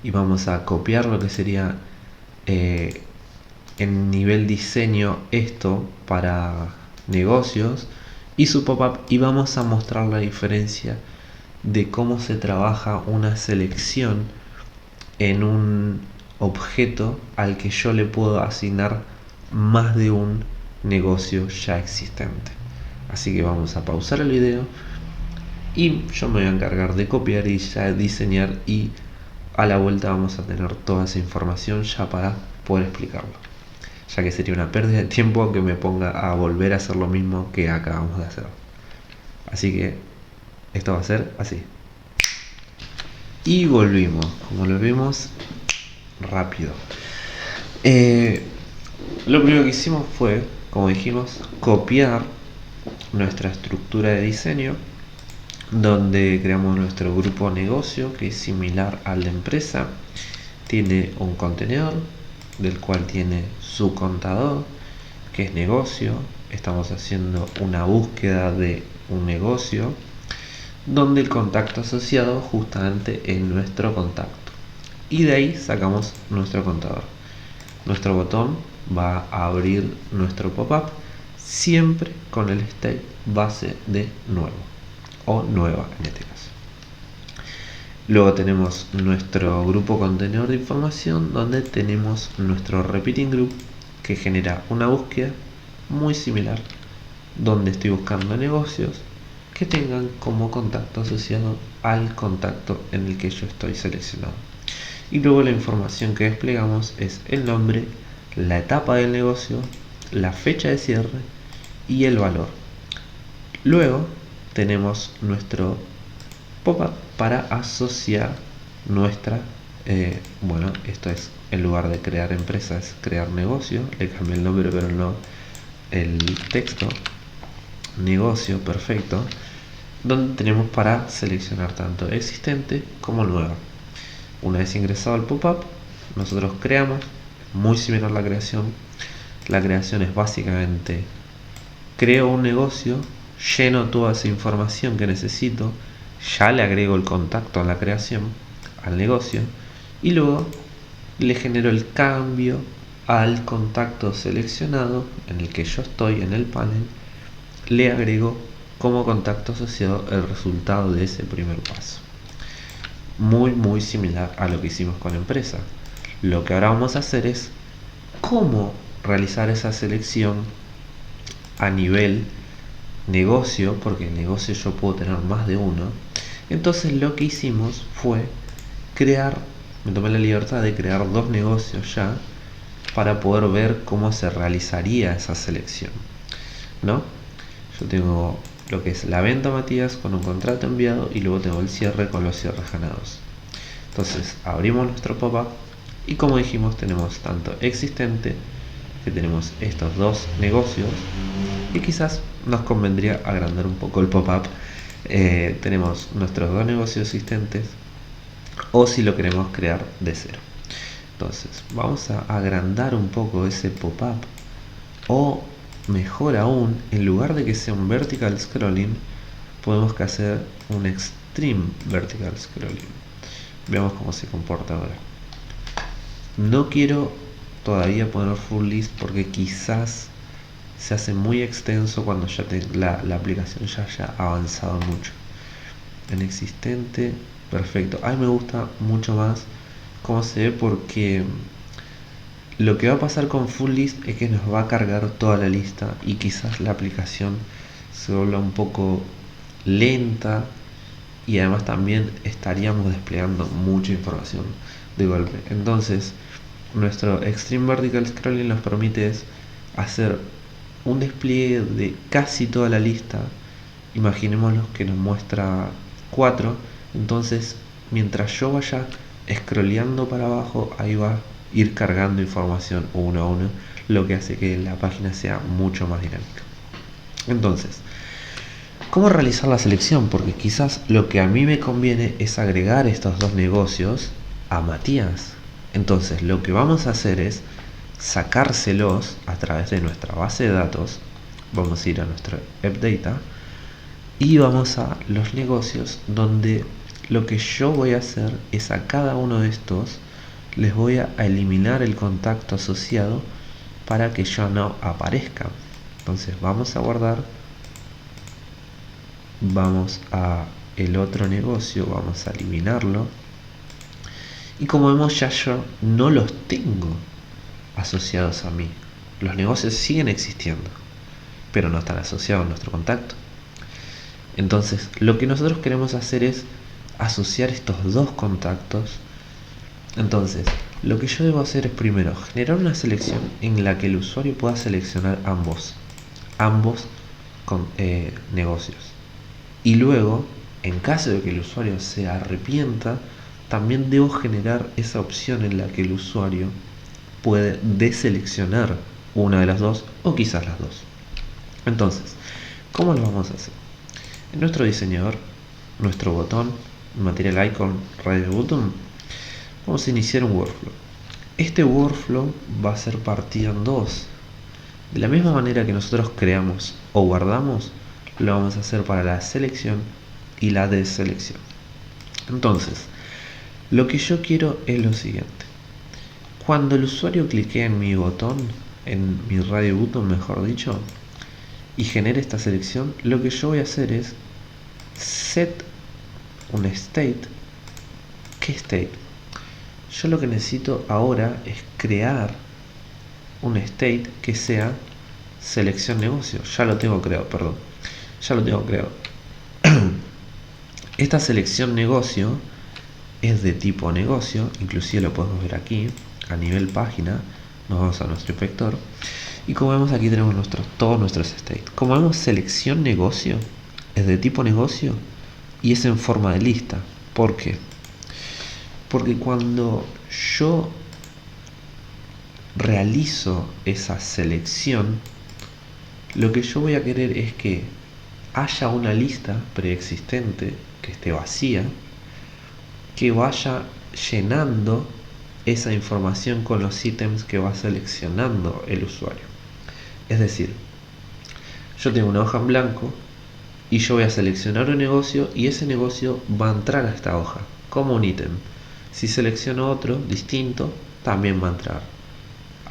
y vamos a copiar lo que sería en nivel diseño esto para negocios y su pop-up, y vamos a mostrar la diferencia de cómo se trabaja una selección en un objeto al que yo le puedo asignar más de un negocio ya existente. Así que vamos a pausar el video y yo me voy a encargar de copiar y ya diseñar, y a la vuelta vamos a tener toda esa información ya para poder explicarlo, ya que sería una pérdida de tiempo que me ponga a volver a hacer lo mismo que acabamos de hacer. Así que esto va a ser así. Y volvimos, como lo vimos, rápido. Lo primero que hicimos fue, como dijimos, copiar nuestra estructura de diseño, donde creamos nuestro grupo negocio, que es similar al de empresa. Tiene un contenedor del cual tiene su contador, que es negocio. Estamos haciendo una búsqueda de un negocio, donde el contacto asociado justamente es nuestro contacto, y de ahí sacamos nuestro contador. Nuestro botón va a abrir nuestro pop-up siempre con el state base de nuevo o nueva en este caso. Luego tenemos nuestro grupo contenedor de información, donde tenemos nuestro repeating group, que genera una búsqueda muy similar, donde estoy buscando negocios que tengan como contacto asociado al contacto en el que yo estoy seleccionado. Y luego la información que desplegamos es el nombre, la etapa del negocio, la fecha de cierre y el valor. Luego tenemos nuestro pop-up para asociar nuestra, esto es, en lugar de crear empresas, crear negocio. Le cambié el nombre pero no el texto. Negocio, perfecto, donde tenemos para seleccionar tanto existente como nueva. Una vez ingresado al pop-up, nosotros creamos, muy similar a la creación. La creación es básicamente: creo un negocio, lleno toda esa información que necesito, ya le agrego el contacto a la creación, al negocio, y luego le genero el cambio al contacto seleccionado en el que yo estoy en el panel. Le agrego como contacto asociado el resultado de ese primer paso. Muy similar a lo que hicimos con empresa. Lo que ahora vamos a hacer es cómo realizar esa selección a nivel negocio, porque en negocio yo puedo tener más de uno. Entonces lo que hicimos fue me tomé la libertad de crear dos negocios ya, para poder ver cómo se realizaría esa selección, ¿no? Yo tengo lo que es la venta Matías con un contrato enviado, y luego tengo el cierre con los cierres ganados. Entonces abrimos nuestro pop-up y, como dijimos, tenemos tanto existente, que tenemos estos dos negocios, y quizás nos convendría agrandar un poco el pop-up. Tenemos nuestros dos negocios existentes, o si lo queremos crear de cero. Entonces vamos a agrandar un poco ese pop-up, o mejor aún, en lugar de que sea un vertical scrolling, podemos hacer un extreme vertical scrolling. Veamos cómo se comporta ahora. No quiero todavía poner full list porque quizás se hace muy extenso cuando ya la aplicación ya haya avanzado mucho. En existente, perfecto. A mí me gusta mucho más cómo se ve, porque lo que va a pasar con full list es que nos va a cargar toda la lista y quizás la aplicación se vuelva un poco lenta, y además también estaríamos desplegando mucha información de golpe. Entonces nuestro Extreme Vertical Scrolling nos permite hacer un despliegue de casi toda la lista. Imaginémonos que nos muestra 4, entonces mientras yo vaya scrolleando para abajo, ahí va a ir cargando información uno a uno, lo que hace que la página sea mucho más dinámica. Entonces, ¿cómo realizar la selección? Porque quizás lo que a mí me conviene es agregar estos dos negocios a Matías. Entonces lo que vamos a hacer es sacárselos a través de nuestra base de datos. Vamos a ir a nuestro AppData y vamos a los negocios, donde lo que yo voy a hacer es a cada uno de estos les voy a eliminar el contacto asociado para que ya no aparezca. Entonces vamos a guardar, vamos a el otro negocio, vamos a eliminarlo, y como vemos ya yo no los tengo asociados a mí. Los negocios siguen existiendo, pero no están asociados a nuestro contacto. Entonces lo que nosotros queremos hacer es asociar estos dos contactos. Entonces lo que yo debo hacer es primero generar una selección en la que el usuario pueda seleccionar ambos negocios, y luego, en caso de que el usuario se arrepienta, también debo generar esa opción en la que el usuario puede deseleccionar una de las dos o quizás las dos. Entonces, ¿cómo lo vamos a hacer? En nuestro diseñador, nuestro botón, Material Icon, Radio Button, vamos a iniciar un workflow. Este workflow va a ser partido en dos. De la misma manera que nosotros creamos o guardamos, lo vamos a hacer para la selección y la deselección. Entonces, lo que yo quiero es lo siguiente. Cuando el usuario clique en mi botón, en mi radio button mejor dicho, y genere esta selección, lo que yo voy a hacer es set un state. ¿Qué state? Yo lo que necesito ahora es crear un state que sea selección negocio. Ya lo tengo creado, perdón. Ya lo tengo creado. Esta selección negocio es de tipo negocio, inclusive lo podemos ver aquí a nivel página. Nos vamos a nuestro inspector y como vemos aquí tenemos todos nuestros states. Como vemos, selección negocio es de tipo negocio y es en forma de lista. ¿Por qué? Porque cuando yo realizo esa selección, lo que yo voy a querer es que haya una lista preexistente que esté vacía, que vaya llenando esa información con los ítems que va seleccionando el usuario. Es decir, yo tengo una hoja en blanco y yo voy a seleccionar un negocio y ese negocio va a entrar a esta hoja como un ítem. Si selecciono otro distinto, también va a entrar.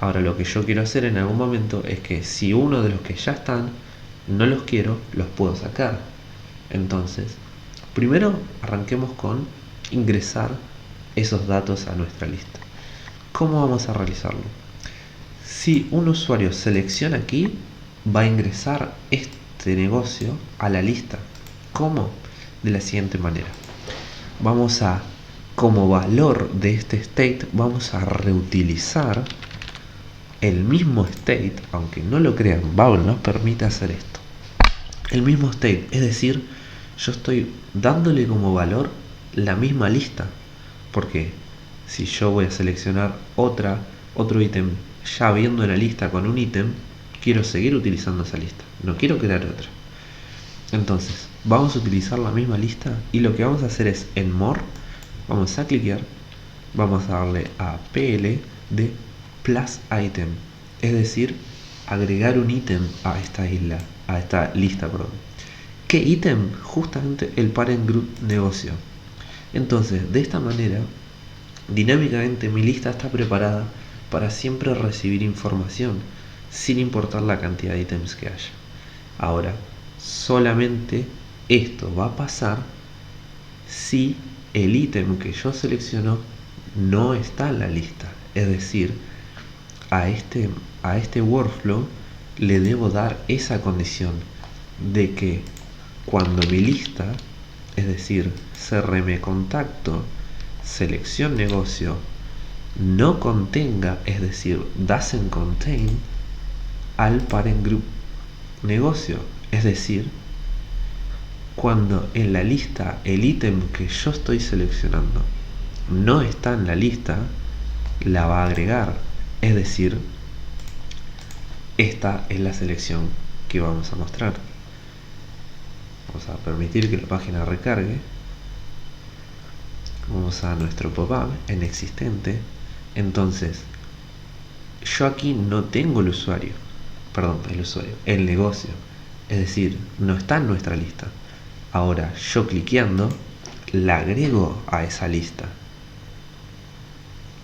Ahora lo que yo quiero hacer en algún momento es que si uno de los que ya están no los quiero, los puedo sacar. Entonces, primero arranquemos con ingresar esos datos a nuestra lista. ¿Cómo vamos a realizarlo? Si un usuario selecciona aquí, va a ingresar este negocio a la lista. ¿Cómo? De la siguiente manera. Vamos a, como valor de este state, vamos a reutilizar el mismo state, aunque no lo crean, Babel nos permite hacer esto. El mismo state, es decir, yo estoy dándole como valor la misma lista, porque si yo voy a seleccionar otro ítem ya viendo la lista con un ítem, quiero seguir utilizando esa lista, no quiero crear otra. Entonces vamos a utilizar la misma lista y lo que vamos a hacer es en more, vamos a cliquear, vamos a darle a PL de plus item, es decir, agregar un ítem a esta lista, perdón. ¿Qué ítem? Justamente el parent group negocio. Entonces, de esta manera, dinámicamente mi lista está preparada para siempre recibir información. sin importar la cantidad de ítems que haya. Ahora, solamente esto va a pasar si el ítem que yo selecciono no está en la lista. Es decir, a este workflow le debo dar esa condición de que cuando mi lista, es decir, CRM contacto, selección negocio, no contenga, es decir, doesn't contain al parent group negocio. Es decir, cuando en la lista el ítem que yo estoy seleccionando no está en la lista, la va a agregar. Es decir, esta es la selección que vamos a mostrar. Vamos a permitir que la página recargue. Vamos a nuestro pop-up en existente. Entonces, yo aquí no tengo el usuario, el negocio. Es decir, no está en nuestra lista. Ahora, yo cliqueando, la agrego a esa lista.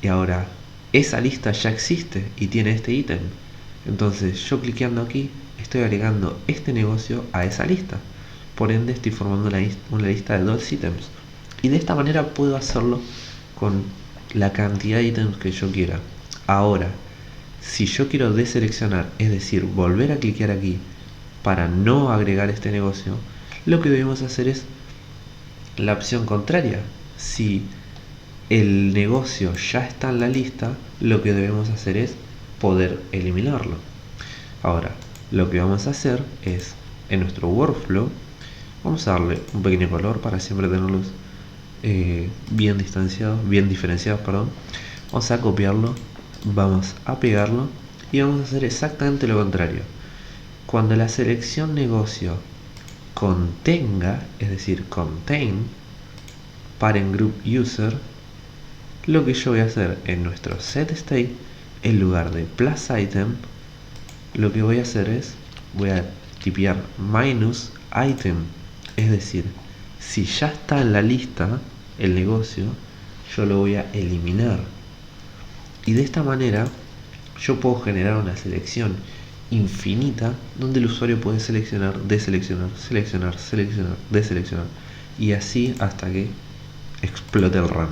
Y ahora, esa lista ya existe y tiene este ítem. Entonces, yo aquí, estoy agregando este negocio a esa lista. Por ende, estoy formando una lista de 2 ítems. Y de esta manera puedo hacerlo con la cantidad de ítems que yo quiera. Ahora, si yo quiero deseleccionar, es decir, volver a cliquear aquí para no agregar este negocio, lo que debemos hacer es la opción contraria. Si el negocio ya está en la lista, lo que debemos hacer es poder eliminarlo. Ahora, lo que vamos a hacer es, en nuestro workflow, vamos a darle un pequeño color para siempre tenerlos bien diferenciados, perdón. Vamos a copiarlo, vamos a pegarlo y vamos a hacer exactamente lo contrario. Cuando la selección negocio contenga, es decir, contain parent group user, lo que yo voy a hacer en nuestro set state, en lugar de plus item, lo que voy a hacer es, voy a tipear minus item. Es decir, si ya está en la lista el negocio, yo lo voy a eliminar. Y de esta manera yo puedo generar una selección infinita donde el usuario puede seleccionar, deseleccionar, seleccionar, seleccionar, deseleccionar, y así hasta que explote el RAM.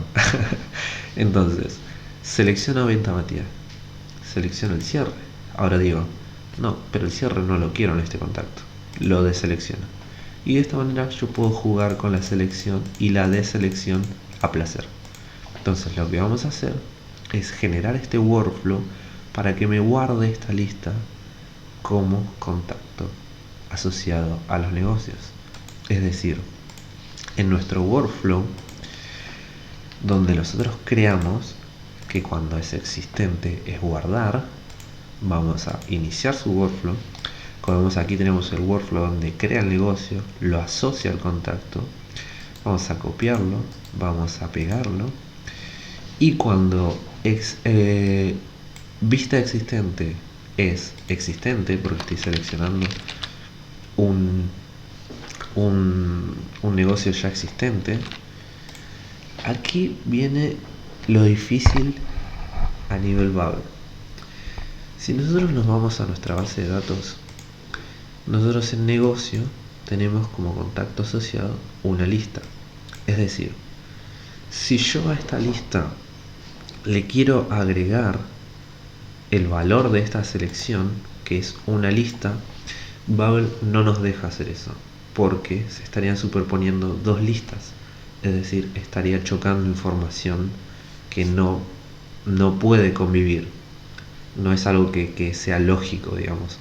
Entonces, selecciono venta Matías, selecciono el cierre. Ahora digo, no, pero el cierre no lo quiero en este contacto, lo deselecciono. Y de esta manera yo puedo jugar con la selección y la deselección a placer. Entonces lo que vamos a hacer es generar este workflow para que me guarde esta lista como contacto asociado a los negocios. Es decir, en nuestro workflow, donde nosotros creamos que cuando es existente es guardar, vamos a iniciar su workflow. Como vemos aquí tenemos el workflow donde crea el negocio, lo asocia al contacto, vamos a copiarlo, vamos a pegarlo, y cuando vista existente es existente, porque estoy seleccionando un negocio ya existente, aquí viene lo difícil a nivel Babel. Si nosotros nos vamos a nuestra base de datos, nosotros en negocio tenemos como contacto asociado una lista. Es decir, si yo a esta lista le quiero agregar el valor de esta selección, que es una lista, Babel no nos deja hacer eso, porque se estarían superponiendo 2 listas. Es decir, estaría chocando información que no puede convivir. No es algo que sea lógico, digamos,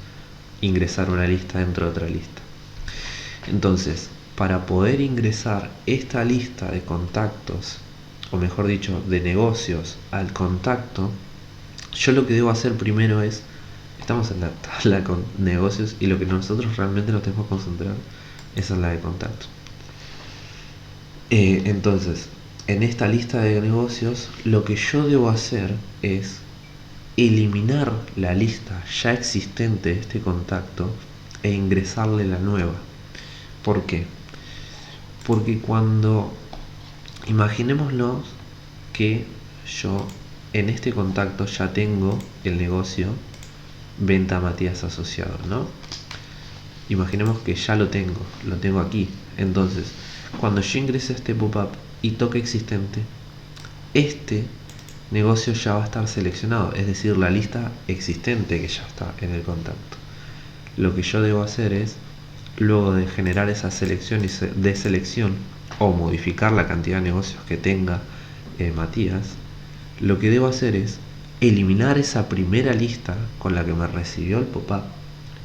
ingresar una lista dentro de otra lista. Entonces, para poder ingresar esta lista de contactos, o mejor dicho, de negocios al contacto, yo lo que debo hacer primero es, estamos en la tabla con negocios y lo que nosotros realmente nos tenemos que concentrar es en la de contacto. Entonces, en esta lista de negocios, lo que yo debo hacer es eliminar la lista ya existente de este contacto e ingresarle la nueva. ¿Por qué? Porque cuando, imaginémoslo que yo en este contacto ya tengo el negocio venta Matías asociado, ¿no? Imaginemos que ya lo tengo aquí. Entonces, cuando yo ingrese a este pop-up y toque existente, este negocio ya va a estar seleccionado, es decir, la lista existente que ya está en el contacto. Lo que yo debo hacer es, luego de generar esa selección y de selección o modificar la cantidad de negocios que tenga Matías, lo que debo hacer es eliminar esa primera lista con la que me recibió el pop-up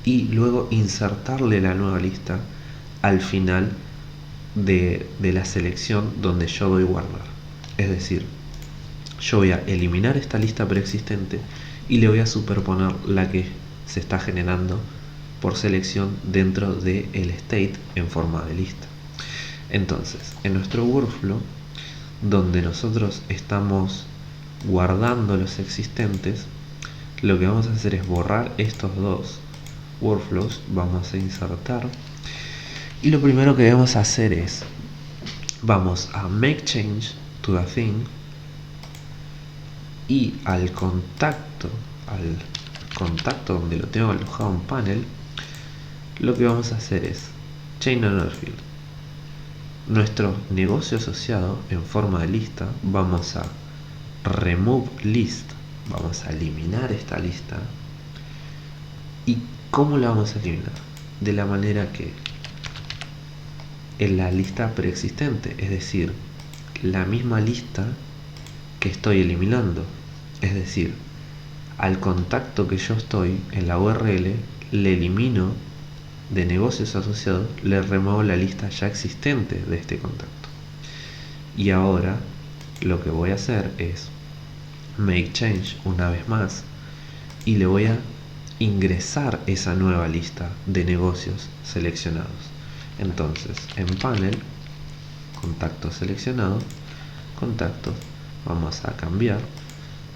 y luego insertarle la nueva lista al final de la selección donde yo doy guardar. Es decir, yo voy a eliminar esta lista preexistente y le voy a superponer la que se está generando por selección dentro del state en forma de lista. Entonces, en nuestro workflow, donde nosotros estamos guardando los existentes, lo que vamos a hacer es borrar estos dos workflows, vamos a insertar, y lo primero que debemos hacer es, vamos a make change to a thing, y al contacto donde lo tengo alojado en panel, lo que vamos a hacer es chain owner field, nuestro negocio asociado en forma de lista, vamos a remove list, vamos a eliminar esta lista. ¿Y cómo la vamos a eliminar? De la manera que en la lista preexistente, es decir, la misma lista que estoy eliminando, es decir, al contacto que yo estoy en la URL le elimino de negocios asociados, le remuevo la lista ya existente de este contacto. Y ahora lo que voy a hacer es make change una vez más y le voy a ingresar esa nueva lista de negocios seleccionados. Entonces, en panel, contacto seleccionado, contacto, vamos a cambiar,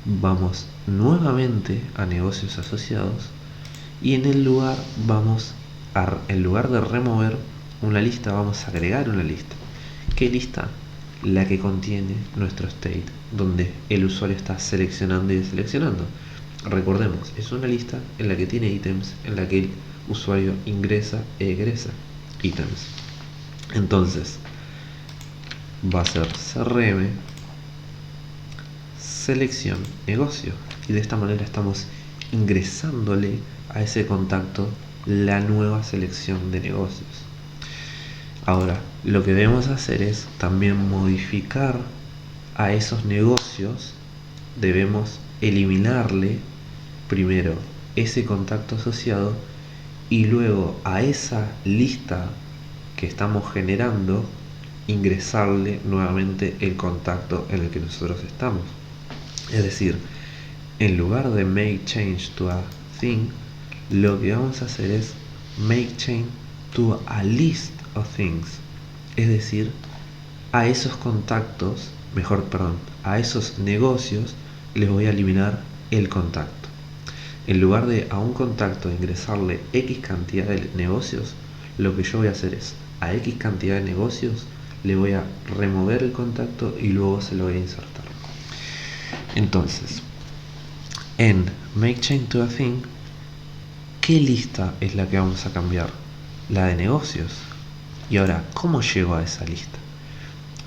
vamos nuevamente a negocios asociados y en el lugar en lugar de remover una lista, vamos a agregar una lista. ¿Qué lista? La que contiene nuestro state, donde el usuario está seleccionando y deseleccionando. Recordemos, es una lista en la que tiene ítems, en la que el usuario ingresa e egresa ítems. Entonces, va a ser CRM, selección, negocio. Y de esta manera estamos ingresándole a ese contacto la nueva selección de negocios. Ahora, lo que debemos hacer es también modificar a esos negocios. Debemos eliminarle primero ese contacto asociado y luego a esa lista que estamos generando ingresarle nuevamente el contacto en el que nosotros estamos. Es decir, en lugar de make change to a thing, lo que vamos a hacer es make change to a list of things. Es decir, a esos contactos, a esos negocios les voy a eliminar el contacto. En lugar de a un contacto ingresarle X cantidad de negocios, lo que yo voy a hacer es a X cantidad de negocios le voy a remover el contacto y luego se lo voy a insertar. Entonces, en make change to a thing, ¿qué lista es la que vamos a cambiar? La de negocios. Y ahora, ¿cómo llego a esa lista?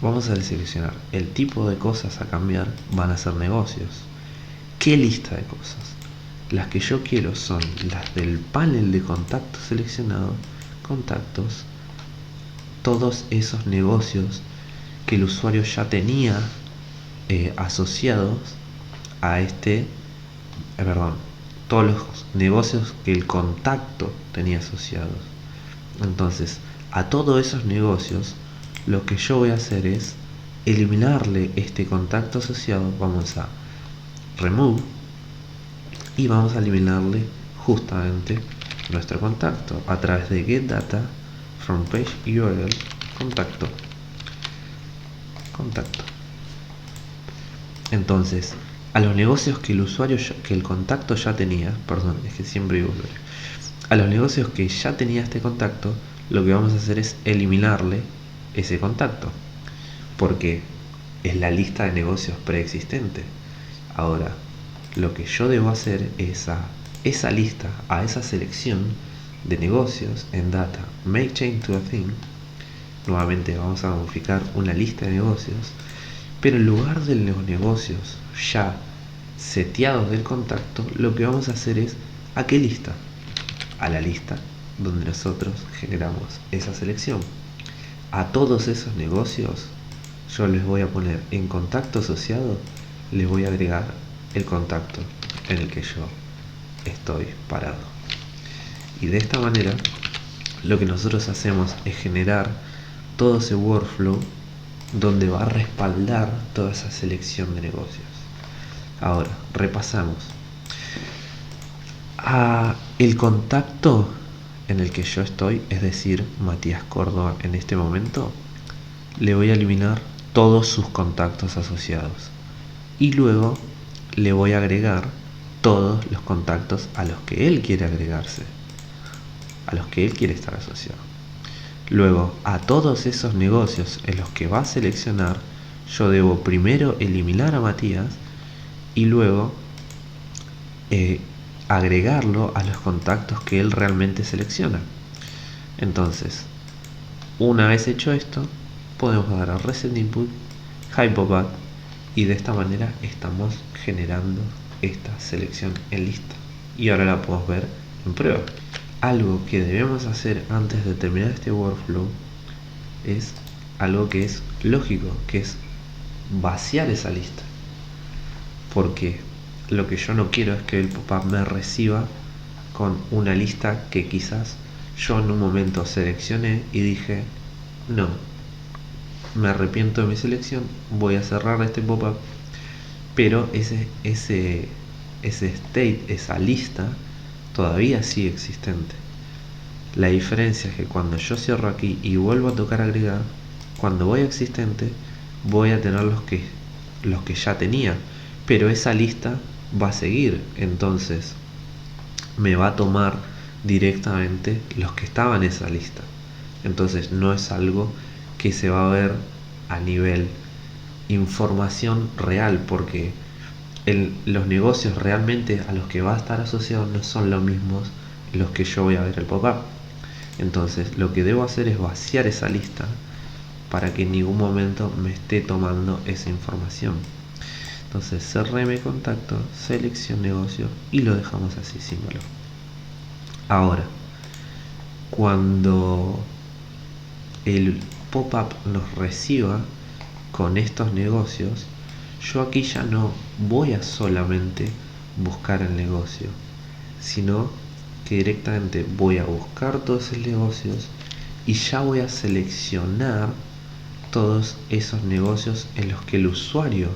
Vamos a seleccionar el tipo de cosas a cambiar, van a ser negocios. ¿Qué lista de cosas? Las que yo quiero son las del panel de contactos seleccionado, contactos, todos esos negocios que el usuario ya tenía asociados a todos los negocios que el contacto tenía asociados. Entonces, a todos esos negocios, lo que yo voy a hacer es eliminarle este contacto asociado. Vamos a remove y vamos a eliminarle justamente nuestro contacto a través de getData from page URL contacto. Entonces, a los negocios que el contacto ya tenía, a los negocios que ya tenía este contacto, lo que vamos a hacer es eliminarle ese contacto, porque es la lista de negocios preexistente. Ahora, lo que yo debo hacer es esa lista, a esa selección de negocios en data make change to a thing. Nuevamente vamos a modificar una lista de negocios, pero en lugar de los negocios ya seteados del contacto, lo que vamos a hacer es ¿a qué lista? A la lista donde nosotros generamos esa selección. A todos esos negocios yo les voy a poner en contacto asociado, les voy a agregar el contacto en el que yo estoy parado. Y de esta manera lo que nosotros hacemos es generar todo ese workflow donde va a respaldar toda esa selección de negocios. Ahora, repasamos. El contacto en el que yo estoy, es decir, Matías Córdoba en este momento, le voy a eliminar todos sus contactos asociados. Y luego le voy a agregar todos los contactos a los que él quiere agregarse, a los que él quiere estar asociado. Luego, a todos esos negocios en los que va a seleccionar, yo debo primero eliminar a Matías y luego agregarlo a los contactos que él realmente selecciona. Entonces, una vez hecho esto, podemos dar a Reset Input, Hide Pop-up, y de esta manera estamos generando esta selección en lista. Y ahora la podemos ver en prueba. Algo que debemos hacer antes de terminar este workflow es algo que es lógico, que es vaciar esa lista. Porque lo que yo no quiero es que el pop-up me reciba con una lista que quizás yo en un momento seleccioné y dije, no, me arrepiento de mi selección, voy a cerrar este pop-up, pero ese state, esa lista, todavía sigue existente. La diferencia es que cuando yo cierro aquí y vuelvo a tocar agregar, cuando voy a existente, voy a tener los que ya tenía, pero esa lista va a seguir, entonces me va a tomar directamente los que estaban en esa lista. Entonces no es algo que se va a ver a nivel información real, porque los negocios realmente a los que va a estar asociado no son los mismos los que yo voy a ver el pop-up. Entonces lo que debo hacer es vaciar esa lista para que en ningún momento me esté tomando esa información. Entonces CRM contacto, selección negocio y lo dejamos así, símbolo. Ahora, cuando el pop-up nos reciba con estos negocios, yo aquí ya no voy a solamente buscar el negocio, sino que directamente voy a buscar todos esos negocios y ya voy a seleccionar todos esos negocios en los que el usuario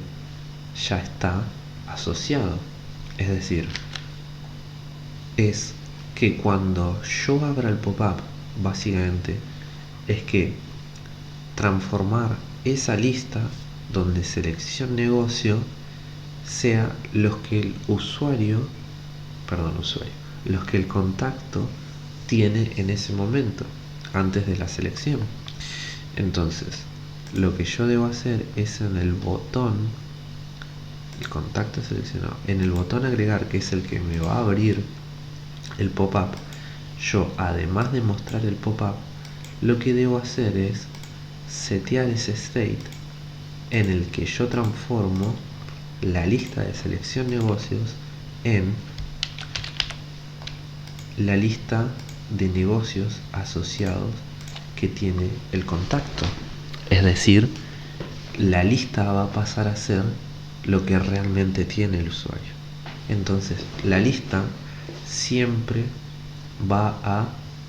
ya está asociado. Es decir, es que cuando yo abra el pop-up, básicamente es que transformar esa lista donde selección negocio sea los que el los que el contacto tiene en ese momento antes de la selección. Entonces lo que yo debo hacer es en el botón, el contacto seleccionado, en el botón agregar, que es el que me va a abrir el pop-up, yo además de mostrar el pop-up, lo que debo hacer es setear ese state en el que yo transformo la lista de selección negocios en la lista de negocios asociados que tiene el contacto. Es decir, la lista va a pasar a ser lo que realmente tiene el usuario. Entonces, la lista siempre va a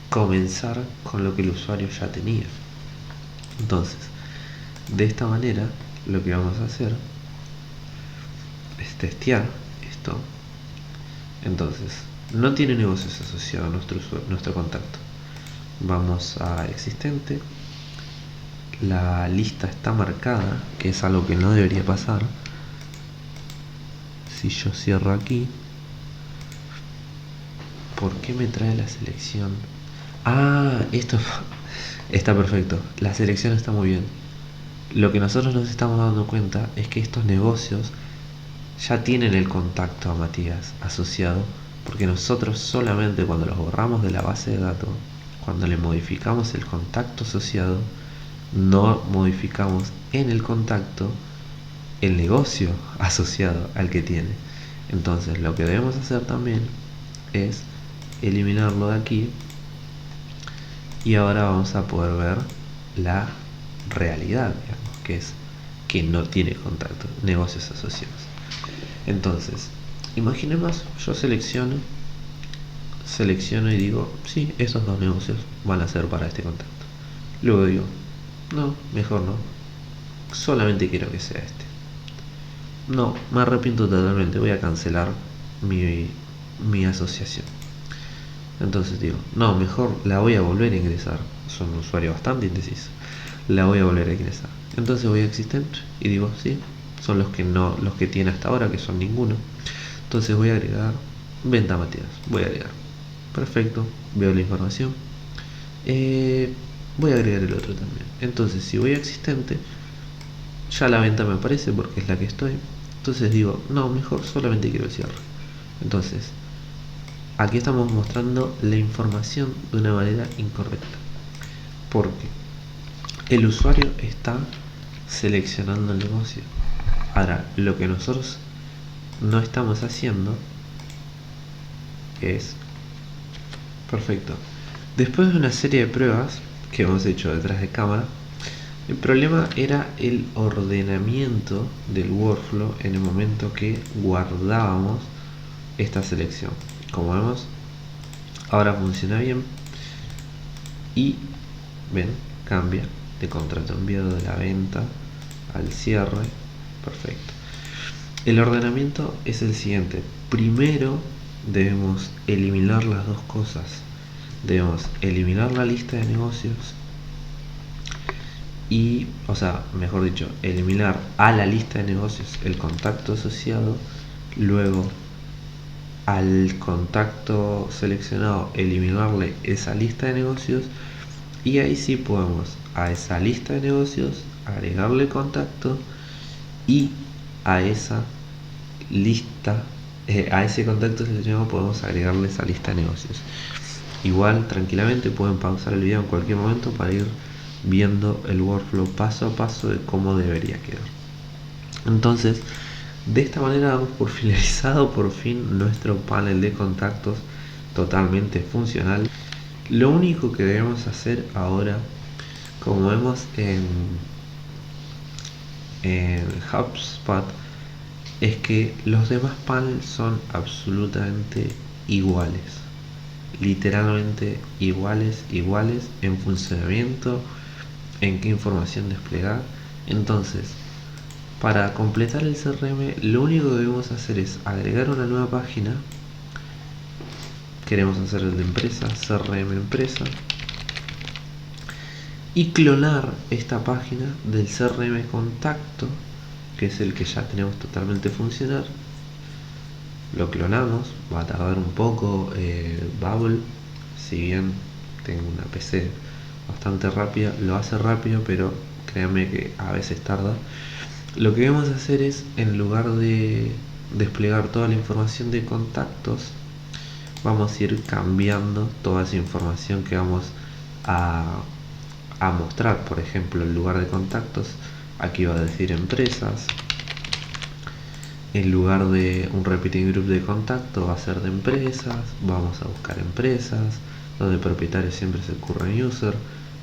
comenzar con lo que el usuario ya tenía. Entonces, de esta manera, lo que vamos a hacer es testear esto. Entonces, no tiene negocios asociados nuestro contacto. Vamos a existente. La lista está marcada, que es algo que no debería pasar. Si yo cierro aquí, ¿por qué me trae la selección? Esto está perfecto. La selección está muy bien. Lo que nosotros nos estamos dando cuenta es que estos negocios ya tienen el contacto a Matías asociado Porque nosotros solamente cuando los borramos de la base de datos, cuando le modificamos el contacto asociado, no modificamos en el contacto el negocio asociado al que tiene. Entonces lo que debemos hacer también es eliminarlo de aquí, y ahora vamos a poder ver la realidad, digamos, que es que no tiene contacto, negocios asociados. Entonces, imaginemos, yo selecciono y digo, sí, estos dos negocios van a ser para este contacto. Luego digo, no, mejor no, solamente quiero que sea este. No, me arrepiento totalmente, voy a cancelar mi asociación. Entonces digo, no, mejor la voy a volver a ingresar. Soy un usuario bastante indeciso. La voy a volver a ingresar. Entonces voy a existente y digo, sí, son los que tiene hasta ahora, que son ninguno. Entonces voy a agregar venta Matías. Voy a agregar. Perfecto, veo la información. Voy a agregar el otro también. Entonces si voy a existente, ya la venta me aparece porque es la que estoy. Entonces digo, no, mejor solamente quiero el cierre. Entonces, aquí estamos mostrando la información de una manera incorrecta, porque el usuario está seleccionando el negocio. Ahora, lo que nosotros no estamos haciendo es, perfecto, después de una serie de pruebas que hemos hecho detrás de cámara, el problema era el ordenamiento del workflow en el momento que guardábamos esta selección. Como vemos, ahora funciona bien y ven, cambia de contrato enviado de la venta al cierre. Perfecto. El ordenamiento es el siguiente. Primero debemos eliminar las dos cosas. Debemos eliminar la lista de negocios y, o sea, mejor dicho, eliminar a la lista de negocios el contacto asociado. Luego al contacto seleccionado eliminarle esa lista de negocios, y ahí sí podemos a esa lista de negocios agregarle contacto, y a esa lista, a ese contacto seleccionado podemos agregarle esa lista de negocios. Igual tranquilamente pueden pausar el video en cualquier momento para ir viendo el workflow paso a paso de cómo debería quedar. Entonces, de esta manera damos por finalizado por fin nuestro panel de contactos totalmente funcional. Lo único que debemos hacer ahora, como vemos en HubSpot, es que los demás panels son absolutamente iguales, literalmente iguales en funcionamiento, en qué información desplegar. Entonces, para completar el CRM, lo único que debemos hacer es agregar una nueva página. Queremos hacer el de empresa, CRM empresa, y clonar esta página del CRM contacto, que es el que ya tenemos totalmente funcional. Lo clonamos, va a tardar un poco. Bubble, si bien tengo una PC bastante rápida, lo hace rápido, pero créanme que a veces tarda. Lo que vamos a hacer es, en lugar de desplegar toda la información de contactos, vamos a ir cambiando toda esa información que vamos a mostrar. Por ejemplo, en lugar de contactos, aquí va a decir empresas. En lugar de un repeating group de contacto, va a ser de empresas. Vamos a buscar empresas, donde el propietario siempre es el current user.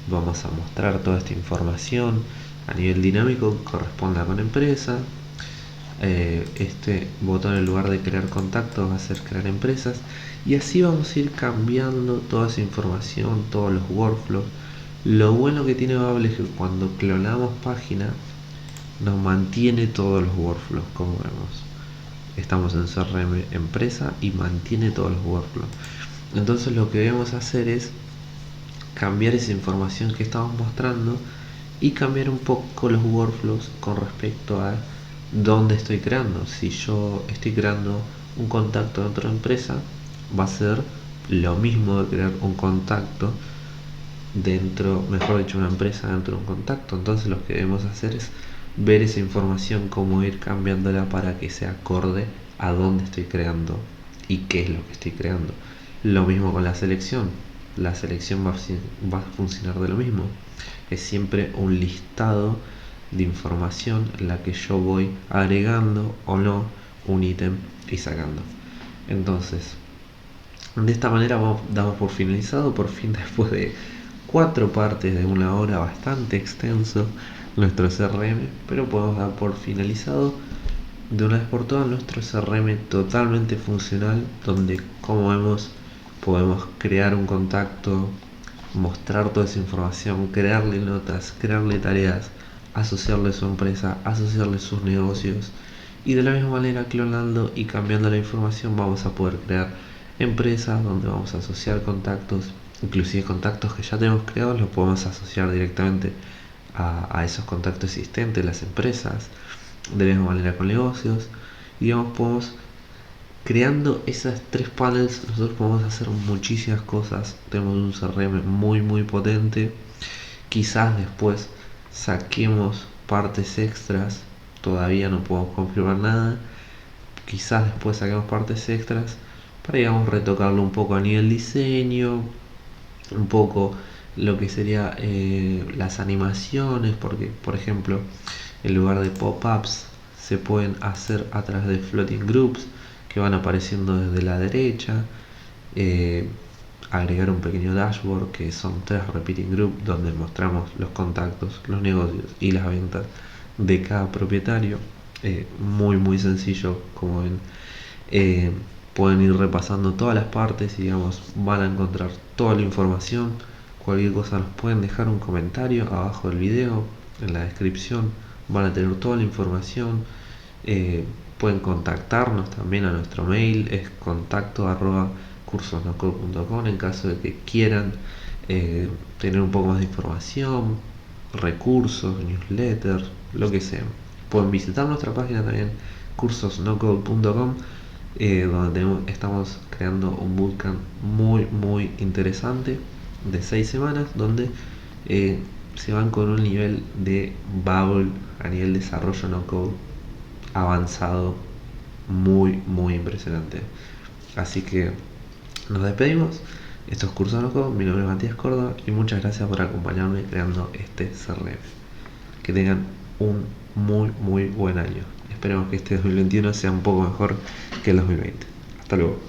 Vamos a mostrar toda esta información a nivel dinámico, corresponda con empresa. Este botón, en lugar de crear contactos, va a ser crear empresas, y así vamos a ir cambiando toda esa información, todos los workflows. Lo bueno que tiene Bubble es que cuando clonamos página nos mantiene todos los workflows. Como vemos, estamos en CRM empresa y mantiene todos los workflows. Entonces lo que debemos hacer es cambiar esa información que estamos mostrando y cambiar un poco los workflows con respecto a dónde estoy creando. Si yo estoy creando un contacto dentro de empresa, va a ser lo mismo de crear un contacto dentro, mejor dicho, una empresa dentro de un contacto. Entonces lo que debemos hacer es ver esa información, cómo ir cambiándola para que se acorde a dónde estoy creando y qué es lo que estoy creando. Lo mismo con la selección. La selección va a funcionar de lo mismo. Es siempre un listado de información en la que yo voy agregando o no un ítem y sacando. Entonces, de esta manera damos por finalizado, por fin, después de 4 partes de una hora, bastante extenso nuestro CRM, pero podemos dar por finalizado de una vez por todas nuestro CRM totalmente funcional, donde, como vemos, podemos crear un contacto, mostrar toda esa información, crearle notas, crearle tareas, asociarle su empresa, asociarle sus negocios, y de la misma manera, clonando y cambiando la información, vamos a poder crear empresas donde vamos a asociar contactos, inclusive contactos que ya tenemos creados los podemos asociar directamente a esos contactos existentes, las empresas, de la misma manera con negocios. Y digamos, podemos, creando esas 3 panels, nosotros podemos hacer muchísimas cosas. Tenemos un CRM muy potente. Quizás después saquemos partes extras, todavía no podemos confirmar nada. Quizás después saquemos partes extras para, digamos, retocarlo un poco a nivel diseño, un poco lo que sería las animaciones, porque por ejemplo en lugar de pop-ups se pueden hacer a través de floating groups que van apareciendo desde la derecha. eh, Agregar un pequeño dashboard que son 3 repeating groups donde mostramos los contactos, los negocios y las ventas de cada propietario. Muy sencillo, como ven. eh, Pueden ir repasando todas las partes y, digamos, van a encontrar toda la información. Cualquier cosa nos pueden dejar un comentario abajo del video, en la descripción van a tener toda la información. Pueden contactarnos también a nuestro mail, es contacto@cursosnocode.com, en caso de que quieran tener un poco más de información, recursos, newsletters, lo que sea. Pueden visitar nuestra página también, cursosnocode.com, donde estamos creando un bootcamp muy interesante de 6 semanas, donde se van con un nivel de Babel a nivel de desarrollo no code avanzado muy impresionante. Así que nos despedimos. Estos cursos no code, mi nombre es Matías Córdoba y muchas gracias por acompañarme creando este CRM. Que tengan un muy buen año. Esperemos que este 2021 sea un poco mejor que el 2020. Hasta luego.